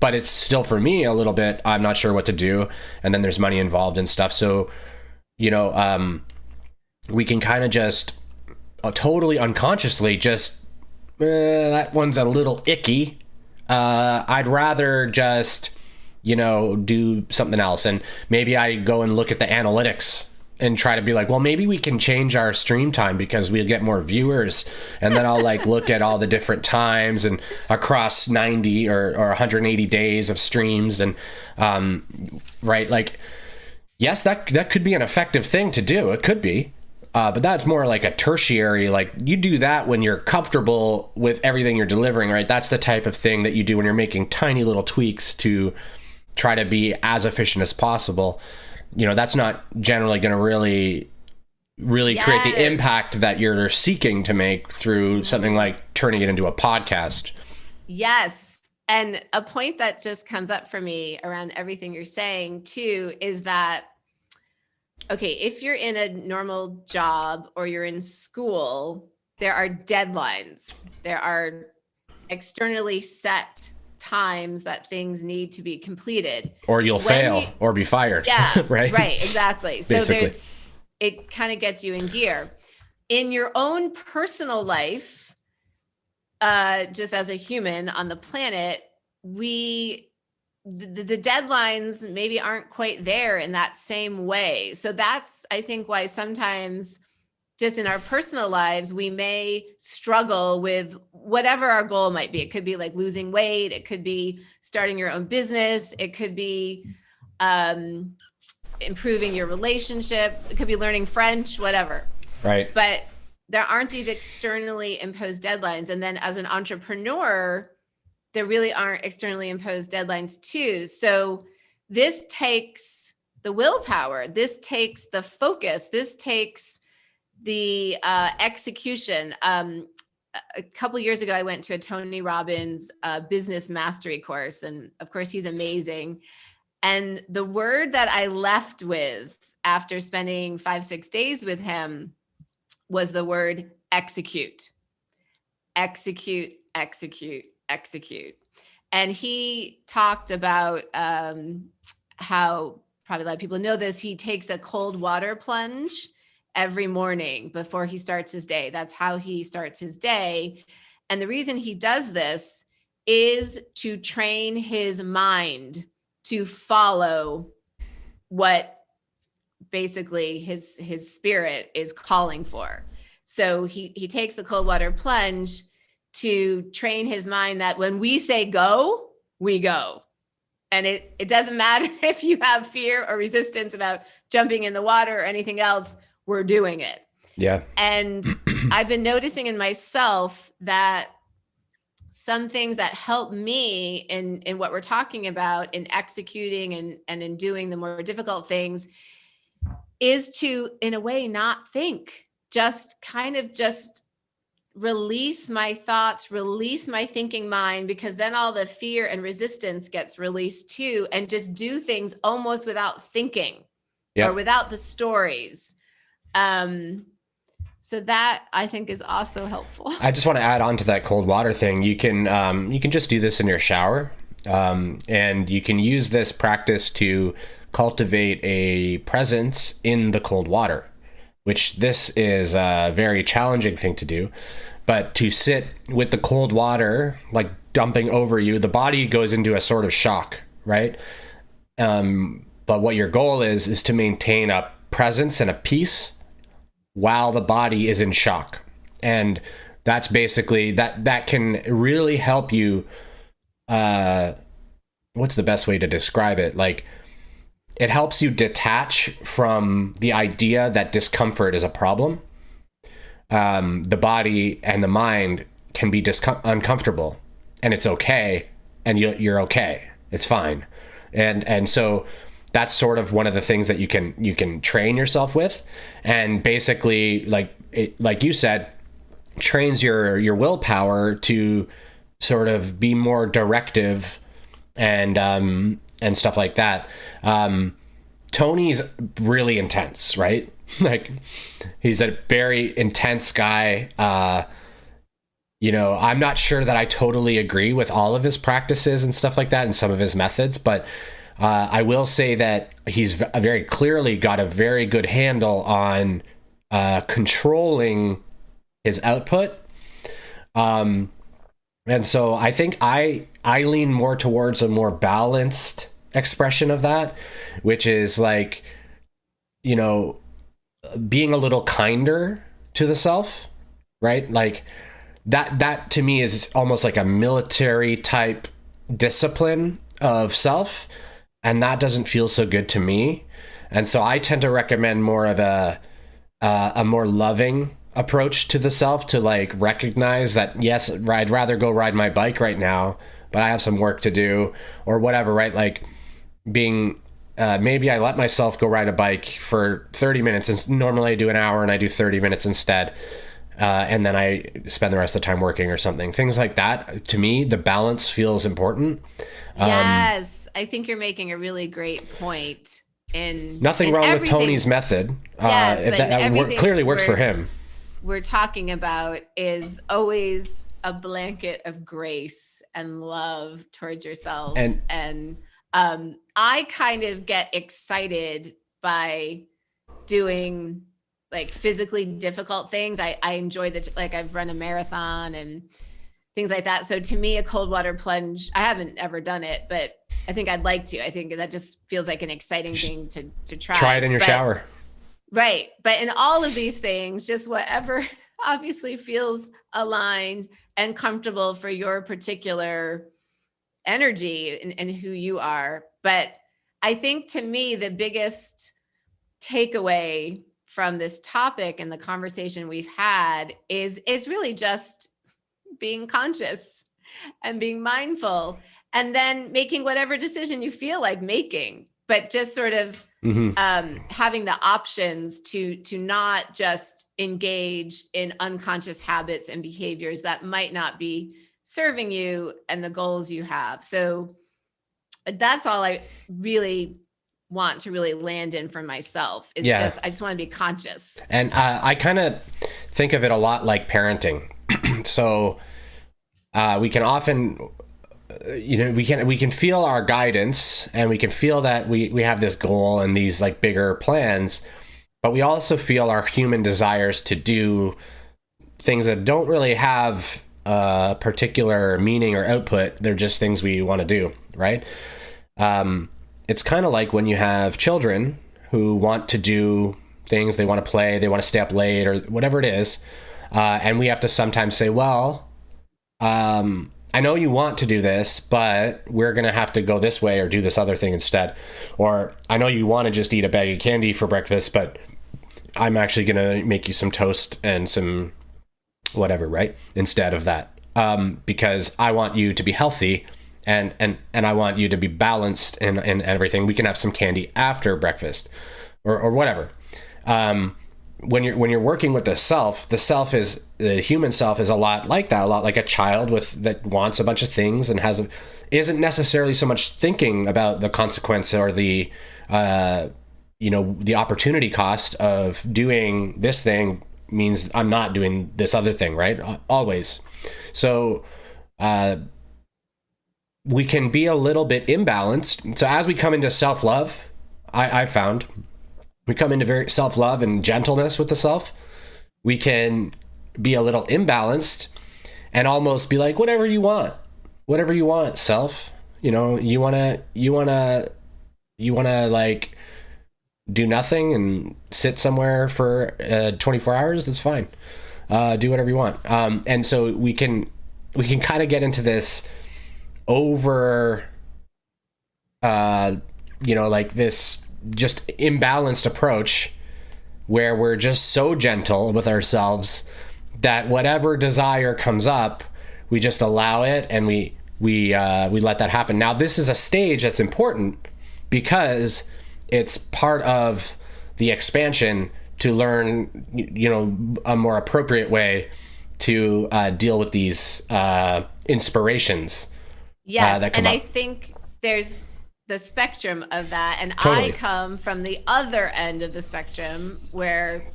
But it's still, for me, a little bit, I'm not sure what to do. And then there's money involved and stuff. So, we can kind of just totally unconsciously just, that one's a little icky. I'd rather just, do something else. And maybe I go and look at the analytics and try to be like, well, maybe we can change our stream time because we'll get more viewers. And then I'll like look at all the different times and across 90 or 180 days of streams. And, right. Like, yes, that could be an effective thing to do. It could be. But that's more like a tertiary, like you do that when you're comfortable with everything you're delivering, right? That's the type of thing that you do when you're making tiny little tweaks to try to be as efficient as possible. That's not generally going to really create the impact that you're seeking to make through something like turning it into a podcast. Yes. And a point that just comes up for me around everything you're saying too, is that, okay, if you're in a normal job or you're in school, there are deadlines. There are externally set times that things need to be completed. Or you'll fail or be fired. Yeah, right? Right, exactly. So Basically. it kind of gets you in gear. In your own personal life, just as a human on the planet, the deadlines maybe aren't quite there in that same way. So that's, I think, why sometimes just in our personal lives, we may struggle with whatever our goal might be. It could be like losing weight. It could be starting your own business. It could be improving your relationship. It could be learning French, whatever. Right. But there aren't these externally imposed deadlines. And then as an entrepreneur, there really aren't externally imposed deadlines too. So this takes the willpower. This takes the focus. This takes the execution. A couple of years ago, I went to a Tony Robbins business mastery course. And of course, he's amazing. And the word that I left with after spending 5-6 days with him was the word execute. Execute, execute, execute. And he talked about how, probably a lot of people know this, he takes a cold water plunge every morning before he starts his day. That's how he starts his day. And the reason he does this is to train his mind to follow what basically his spirit is calling for. So he takes the cold water plunge to train his mind that when we say go, we go. And it doesn't matter if you have fear or resistance about jumping in the water or anything else, we're doing it. Yeah. And I've been noticing in myself that some things that help me in what we're talking about in executing and in doing the more difficult things is to, in a way, not think, just release my thoughts, release my thinking mind, because then all the fear and resistance gets released too, and just do things almost without thinking or without the stories. So that I think is also helpful. I just want to add on to that cold water thing. You can just do this in your shower, and you can use this practice to cultivate a presence in the cold water, which this is a very challenging thing to do. But to sit with the cold water, like dumping over you, the body goes into a sort of shock, right? But what your goal is to maintain a presence and a peace while the body is in shock. And that's basically, that can really help you. What's the best way to describe it? Like, it helps you detach from the idea that discomfort is a problem. The body and the mind can be uncomfortable, and it's okay, and you're okay. It's fine. And so that's sort of one of the things that you can train yourself with, and basically, like you said, trains your willpower to sort of be more directive and stuff like that. Tony's really intense, right? Like, he's a very intense guy. I'm not sure that I totally agree with all of his practices and stuff like that and some of his methods, but I will say that he's very clearly got a very good handle on controlling his output. And so I think I lean more towards a more balanced expression of that, which is like, being a little kinder to the self, right? Like that to me is almost like a military type discipline of self, and that doesn't feel so good to me. And so I tend to recommend more of a more loving approach to the self, to like recognize that, yes, I'd rather go ride my bike right now, but I have some work to do or whatever, right? Like being maybe I let myself go ride a bike for 30 minutes, and normally I do an hour and I do 30 minutes instead. And then I spend the rest of the time working or something. Things like that. To me, the balance feels important. Yes, I think you're making a really great point. Nothing wrong with Tony's method. Yes, that clearly works for him. We're talking about is always a blanket of grace and love towards yourself. And I kind of get excited by doing like physically difficult things. I enjoy I've run a marathon, and things like that. So to me, a cold water plunge, I haven't ever done it, but I think I'd like to. I think that just feels like an exciting thing to try. Try it in your shower. Right. But in all of these things, just whatever obviously feels aligned and comfortable for your particular energy and who you are. But I think to me, the biggest takeaway from this topic and the conversation we've had is really just being conscious and being mindful, and then making whatever decision you feel like making, but just sort of having the options to not just engage in unconscious habits and behaviors that might not be serving you and the goals you have. So that's all I really want to really land in for myself. It's just, I just want to be conscious. And I kind of think of it a lot like parenting. So we can often, we can feel our guidance, and we can feel that we have this goal and these like bigger plans, but we also feel our human desires to do things that don't really have a particular meaning or output. They're just things we want to do, right? It's kind of like when you have children who want to do things, they want to play, they want to stay up late or whatever it is. And we have to sometimes say, well, I know you want to do this, but we're going to have to go this way or do this other thing instead. Or I know you want to just eat a bag of candy for breakfast, but I'm actually going to make you some toast and some whatever, right? Instead of that. Because I want you to be healthy and I want you to be balanced and everything. We can have some candy after breakfast or whatever. When you're working with the human self is a lot like that, a lot like a child that wants a bunch of things and isn't necessarily so much thinking about the consequence or the opportunity cost of doing this thing means I'm not doing this other thing, right? Always. So we can be a little bit imbalanced. So as we come into self-love, I found we come into very self-love and gentleness with the self, we can be a little imbalanced and almost be like, whatever you want, self. You want to like do nothing and sit somewhere for 24 hours. That's fine. Do whatever you want. And so we can kind of get into this over, like this just imbalanced approach where we're just so gentle with ourselves that whatever desire comes up, we just allow it and we let that happen. Now, this is a stage that's important because it's part of the expansion to learn, a more appropriate way to deal with these inspirations. Yes, that come and up. I think there's the spectrum of that, and Totally. I come from the other end of the spectrum where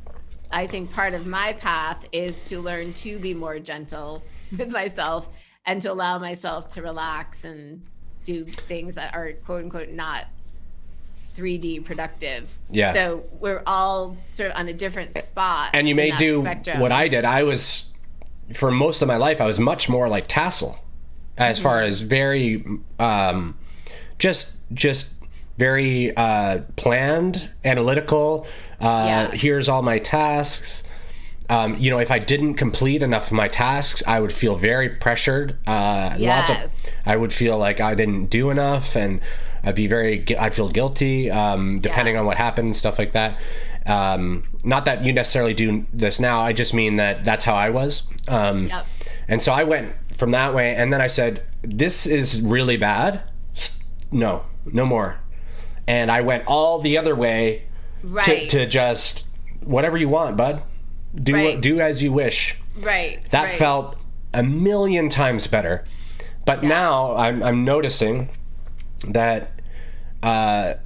I think part of my path is to learn to be more gentle with myself and to allow myself to relax and do things that are quote unquote not 3D productive. Yeah. So we're all sort of on a different spot. And you may do spectrum. what I did. For most of my life, I was much more like Tassel as far as very, just very planned, analytical. Here's all my tasks. If I didn't complete enough of my tasks, I would feel very pressured. I would feel like I didn't do enough, and I'd feel guilty, depending on what happened, stuff like that. Not that you necessarily do this now. I just mean that that's how I was. And so I went from that way, and then I said, this is really bad. No more. And I went all the other way to just whatever you want, bud. Do as you wish. Right. That felt a million times better. But now I'm noticing that I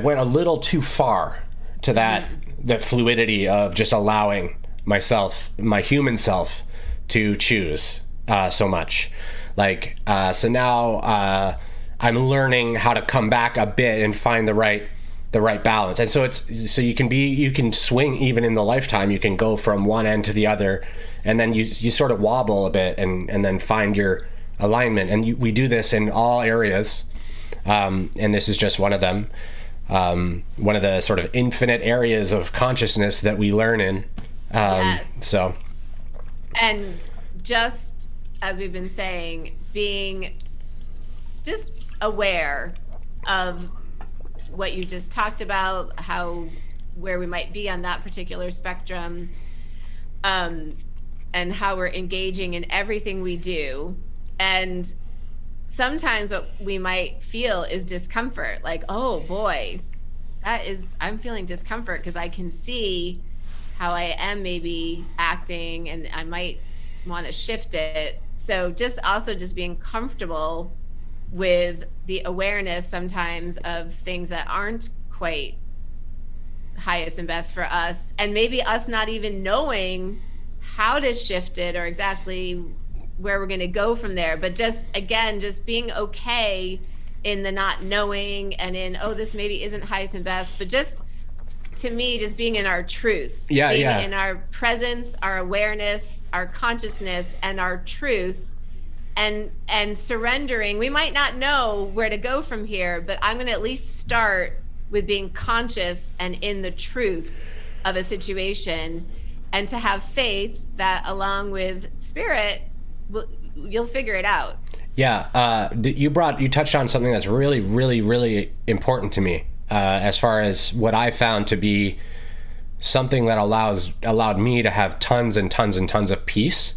went a little too far to that the fluidity of just allowing myself, my human self, to choose so much. So now I'm learning how to come back a bit and find the right the right balance. And so you can swing even in the lifetime. You can go from one end to the other, and then you sort of wobble a bit and then find your alignment. And we do this in all areas. And this is just one of them. One of the sort of infinite areas of consciousness that we learn in. So. And just as we've been saying, being just aware of what you just talked about, where we might be on that particular spectrum, and how we're engaging in everything we do. And sometimes what we might feel is discomfort, like, oh boy, I'm feeling discomfort because I can see how I am maybe acting and I might want to shift it. So just being comfortable with the awareness sometimes of things that aren't quite highest and best for us, and maybe us not even knowing how to shift it or exactly where we're going to go from there. But just being okay in the not knowing, and in, oh, this maybe isn't highest and best, but just, to me, just being in our truth, in our presence, our awareness, our consciousness, and our truth, and surrendering. We might not know where to go from here, but I'm going to at least start with being conscious and in the truth of a situation, and to have faith that, along with spirit, you'll figure it out. Yeah, you touched on something that's really, really, really important to me, as far as what I found to be something that allowed me to have tons and tons and tons of peace.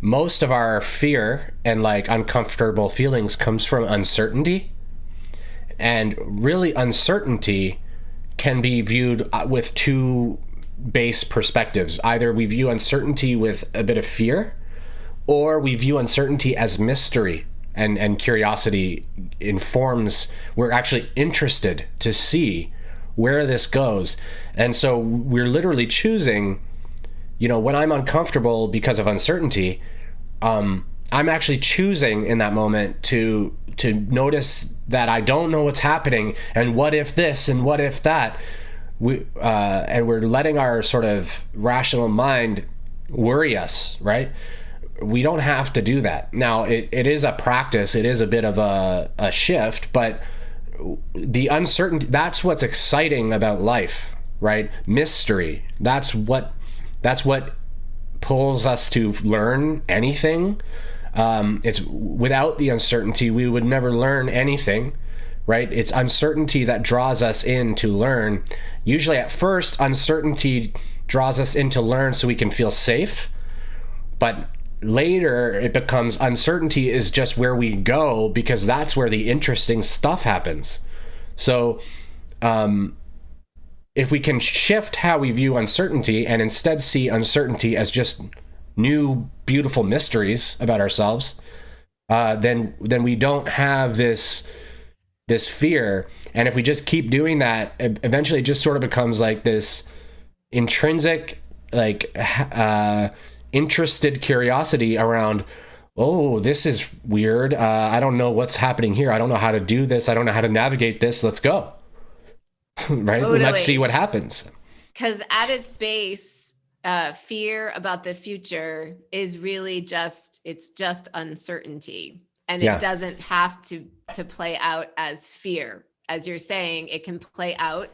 Most of our fear and like uncomfortable feelings comes from uncertainty, and really uncertainty can be viewed with two base perspectives. Either we view uncertainty with a bit of fear, or we view uncertainty as mystery, and curiosity informs, we're actually interested to see where this goes. And so we're literally choosing, when I'm uncomfortable because of uncertainty, I'm actually choosing in that moment to notice that I don't know what's happening, and what if this and what if that. And we're letting our sort of rational mind worry us, right? We don't have to do that. Now, it is a practice. It is a bit of a shift, but the uncertainty, that's what's exciting about life, right? Mystery. That's what pulls us to learn anything. It's without the uncertainty, we would never learn anything, right? It's uncertainty that draws us in to learn. Usually at first, uncertainty draws us in to learn so we can feel safe, but later it becomes uncertainty is just where we go, because that's where the interesting stuff happens. So if we can shift how we view uncertainty and instead see uncertainty as just new beautiful mysteries about ourselves, then we don't have this fear. And if we just keep doing that, eventually it just sort of becomes like this intrinsic, like interested curiosity around, oh, this is weird. I don't know what's happening here. I don't know how to do this. I don't know how to navigate this. Let's go. Right? Totally. Let's see what happens. Because at its base, fear about the future is really just uncertainty. And it doesn't have to play out as fear. As you're saying, it can play out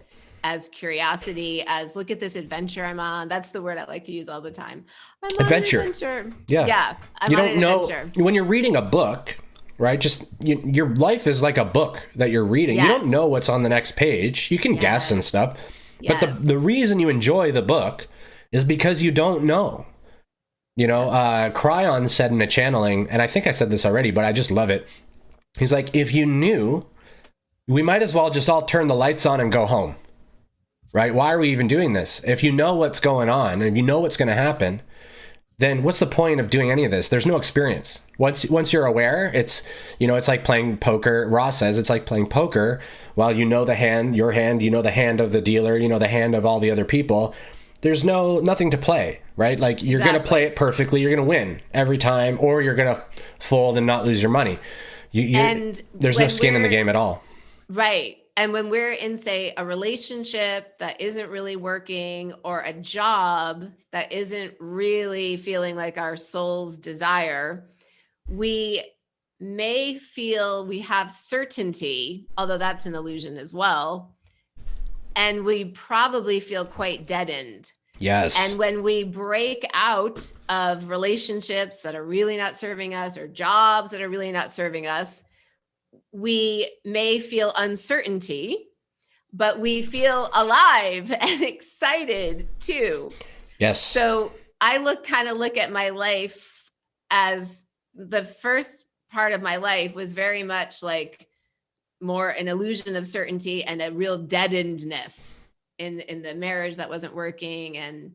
as curiosity, as look at this adventure I'm on. That's the word I like to use all the time. I'm adventure. On an adventure. Yeah. I'm on an adventure. When you're reading a book, right? Just your life is like a book that you're reading. Yes. You don't know what's on the next page. You can guess and stuff. Yes. But the reason you enjoy the book is because you don't know. Cryon said in a channeling, and I think I said this already, but I just love it. He's like, if you knew, we might as well just all turn the lights on and go home. Right? Why are we even doing this? If you know what's going on and you know what's going to happen, then what's the point of doing any of this? There's no experience. Once you're aware, it's like playing poker. Ross says it's like playing poker. Well, you know the hand, your hand, you know the hand of the dealer, you know the hand of all the other people. There's nothing to play, right? Like you're going to play it perfectly. You're going to win every time, or you're going to fold and not lose your money. There's no skin in the game at all. Right. And when we're in, say, a relationship that isn't really working, or a job that isn't really feeling like our soul's desire, we may feel we have certainty, although that's an illusion as well. And we probably feel quite deadened. Yes. And when we break out of relationships that are really not serving us, or jobs that are really not serving us, we may feel uncertainty, but we feel alive and excited too. Yes. So I look at my life as, the first part of my life was very much like more an illusion of certainty and a real deadenedness in the marriage that wasn't working, and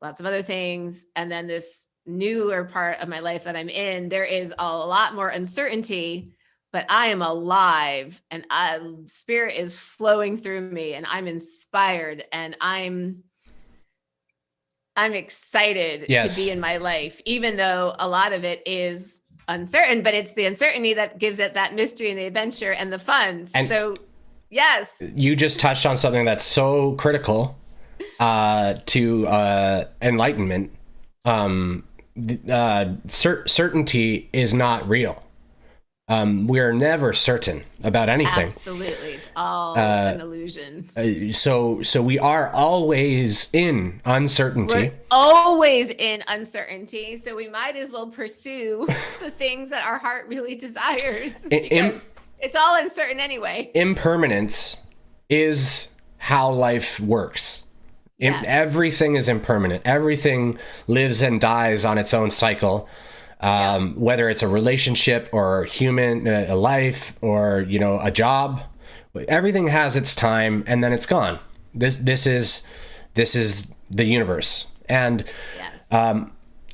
lots of other things. And then this newer part of my life that I'm in, there is a lot more uncertainty, but I am alive, and spirit is flowing through me, and I'm inspired, and I'm excited to be in my life, even though a lot of it is uncertain, but it's the uncertainty that gives it that mystery and the adventure and the fun. So yes, you just touched on something that's so critical to enlightenment. Certainty is not real. We are never certain about anything. Absolutely. It's all an illusion. So we are always in uncertainty. We're always in uncertainty. So we might as well pursue the things that our heart really desires, because it's all uncertain anyway. Impermanence is how life works. Yes. Everything is impermanent. Everything lives and dies on its own cycle. Whether it's a relationship or human, a life, or, a job, everything has its time, and then it's gone. This is the universe, and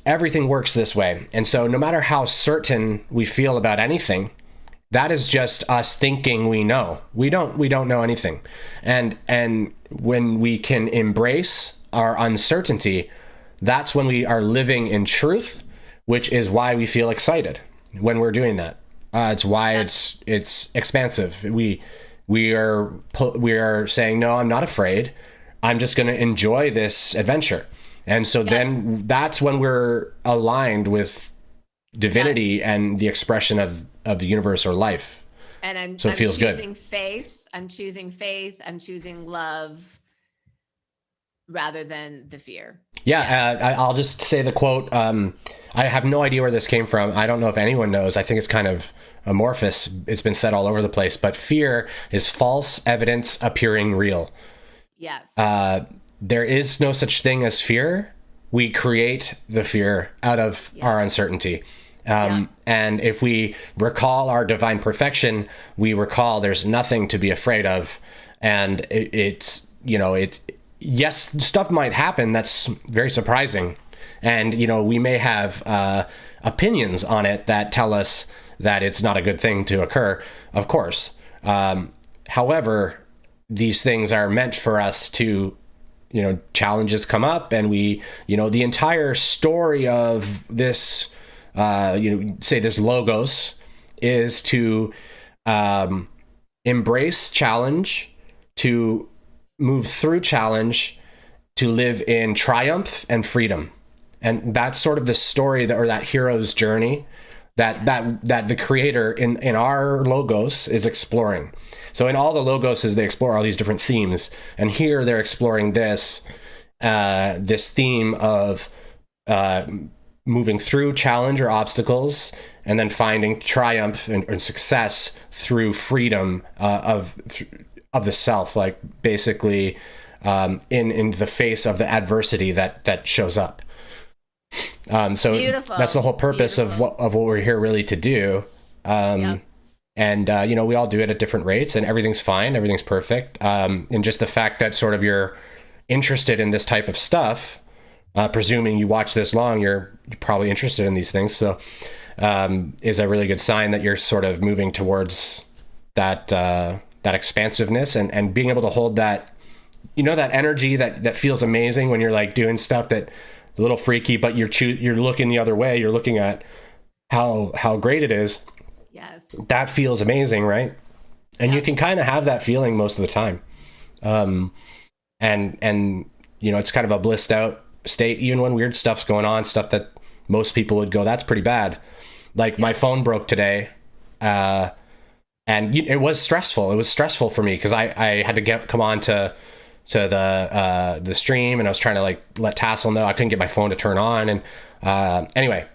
everything works this way. And so no matter how certain we feel about anything, that is just us thinking we know. We don't know anything. And when we can embrace our uncertainty, that's when we are living in truth, which is why we feel excited when we're doing that. It's why it's expansive. We are saying, no, I'm not afraid. I'm just going to enjoy this adventure. And so then that's when we're aligned with divinity and the expression of the universe or life. And I'm feels choosing good. faith. I'm choosing faith. I'm choosing love rather than the fear. I'll just say the quote. I have no idea where this came from. I don't know if anyone knows. I think it's kind of amorphous. It's been said all over the place, but fear is false evidence appearing real. Yes. There is no such thing as fear. We create the fear out of our uncertainty. And if we recall our divine perfection, we recall there's nothing to be afraid of. And yes, stuff might happen that's very surprising. And, we may have opinions on it that tell us that it's not a good thing to occur, of course. However, these things are meant for us to, challenges come up, and we, the entire story of this, say this logos is to embrace challenge, to move through challenge, to live in triumph and freedom. And that's sort of the story or that hero's journey that the creator in our logos is exploring. So in all the logoses, they explore all these different themes, and here they're exploring this theme of moving through challenge or obstacles, and then finding triumph and success through freedom of the self, like basically in the face of the adversity that shows up. So Beautiful. That's the whole purpose of what we're here really to do. And we all do it at different rates, and everything's fine, everything's perfect. And just the fact that sort of you're interested in this type of stuff, presuming you watch this long, you're probably interested in these things. So is a really good sign that you're sort of moving towards that expansiveness and being able to hold that, that energy that feels amazing when you're like doing stuff that a little freaky, but you're looking the other way. You're looking at how great it is. Yes. That feels amazing, right? And you can kind of have that feeling most of the time. And it's kind of a blissed out state, even when weird stuff's going on, stuff that most people would go, that's pretty bad. Like my phone broke today. And it was stressful. It was stressful for me because I had to come on to the stream, and I was trying to like let Tassel know I couldn't get my phone to turn on. And anyway,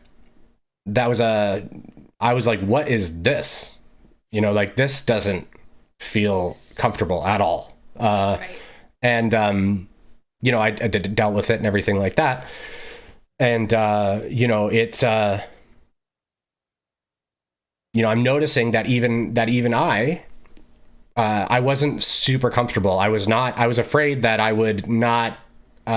I was like, what is this? Like this doesn't feel comfortable at all. Right. And, I dealt with it and everything like that. And, it's, I'm noticing that even I wasn't super comfortable. I was afraid that I would not be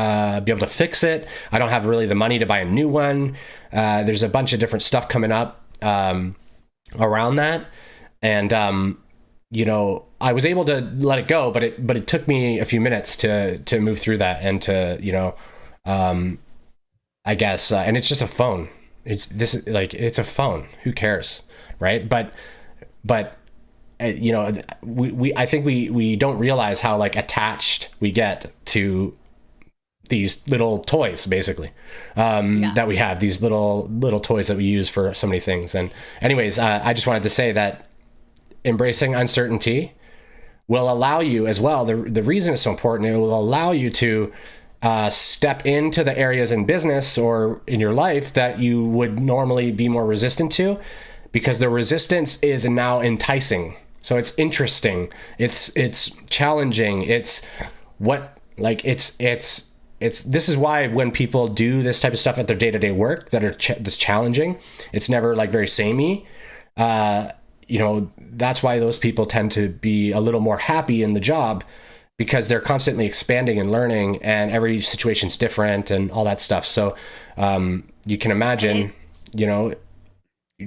able to fix it. I don't have really the money to buy a new one. There's a bunch of different stuff coming up around that. And, I was able to let it go, but it took me a few minutes to move through that and to, I guess, and it's just a phone. It's a phone. Who cares? Right. But I think we don't realize how like attached we get to these little toys, basically, that we have, these little toys that we use for so many things. And anyways, I just wanted to say that embracing uncertainty will allow you as well. The reason it's so important, it will allow you to step into the areas in business or in your life that you would normally be more resistant to, because the resistance is now enticing. So it's interesting. It's challenging. This is why when people do this type of stuff at their day-to-day work that's challenging, it's never like very samey. That's why those people tend to be a little more happy in the job, because they're constantly expanding and learning, and every situation's different and all that stuff. So you can imagine,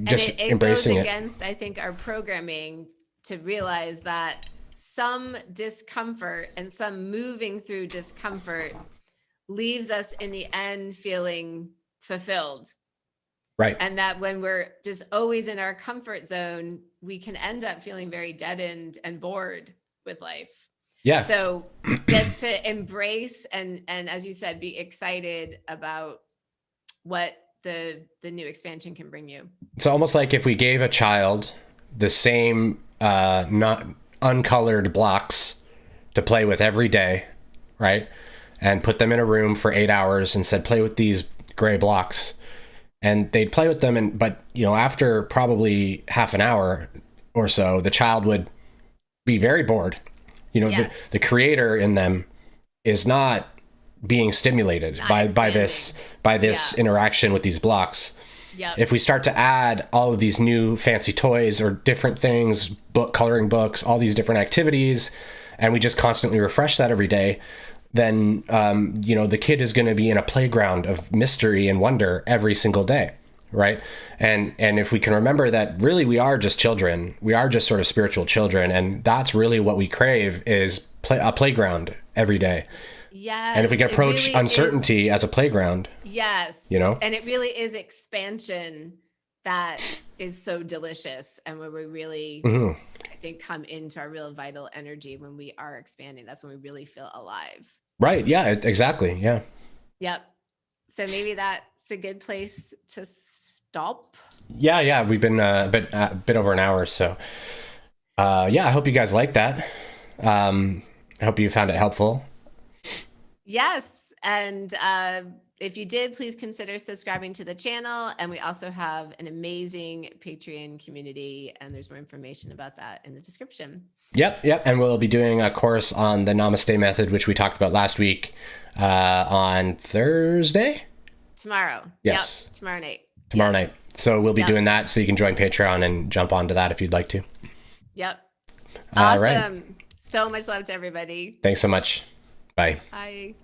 just embracing it. Goes against, I think, our programming to realize that some discomfort and some moving through discomfort leaves us in the end feeling fulfilled. Right. And that when we're just always in our comfort zone, we can end up feeling very deadened and bored with life. Yeah. So just to embrace and as you said, be excited about what the new expansion can bring you. It's almost like if we gave a child the same not uncolored blocks to play with every day, right? And put them in a room for 8 hours and said, play with these gray blocks. And they'd play with them, but after probably half an hour or so, the child would be very bored. Yes. The creator in them is not being stimulated by this interaction with these blocks. Yep. If we start to add all of these new fancy toys or different things, coloring books, all these different activities, and we just constantly refresh that every day, then the kid is going to be in a playground of mystery and wonder every single day, right? And if we can remember that really we are just children, we are just sort of spiritual children, and that's really what we crave is a playground every day. Yes. And if we can approach uncertainty as a playground. Yes. And it really is expansion that is so delicious, and where we really, I think, come into our real vital energy when we are expanding. That's when we really feel alive. Right. Yeah, exactly. Yeah. Yep. So maybe that's a good place to stop. Yeah. We've been a bit over an hour. So I hope you guys like that. I hope you found it helpful. Yes. And if you did, please consider subscribing to the channel. And we also have an amazing Patreon community, and there's more information about that in the description. Yep. And we'll be doing a course on the Namaste method, which we talked about last week, on Thursday? Tomorrow. Yes. Yep. Tomorrow night. Tomorrow night. So we'll be doing that. So you can join Patreon and jump onto that if you'd like to. Yep. All awesome. right. So much love to everybody. Thanks so much. Bye. Bye.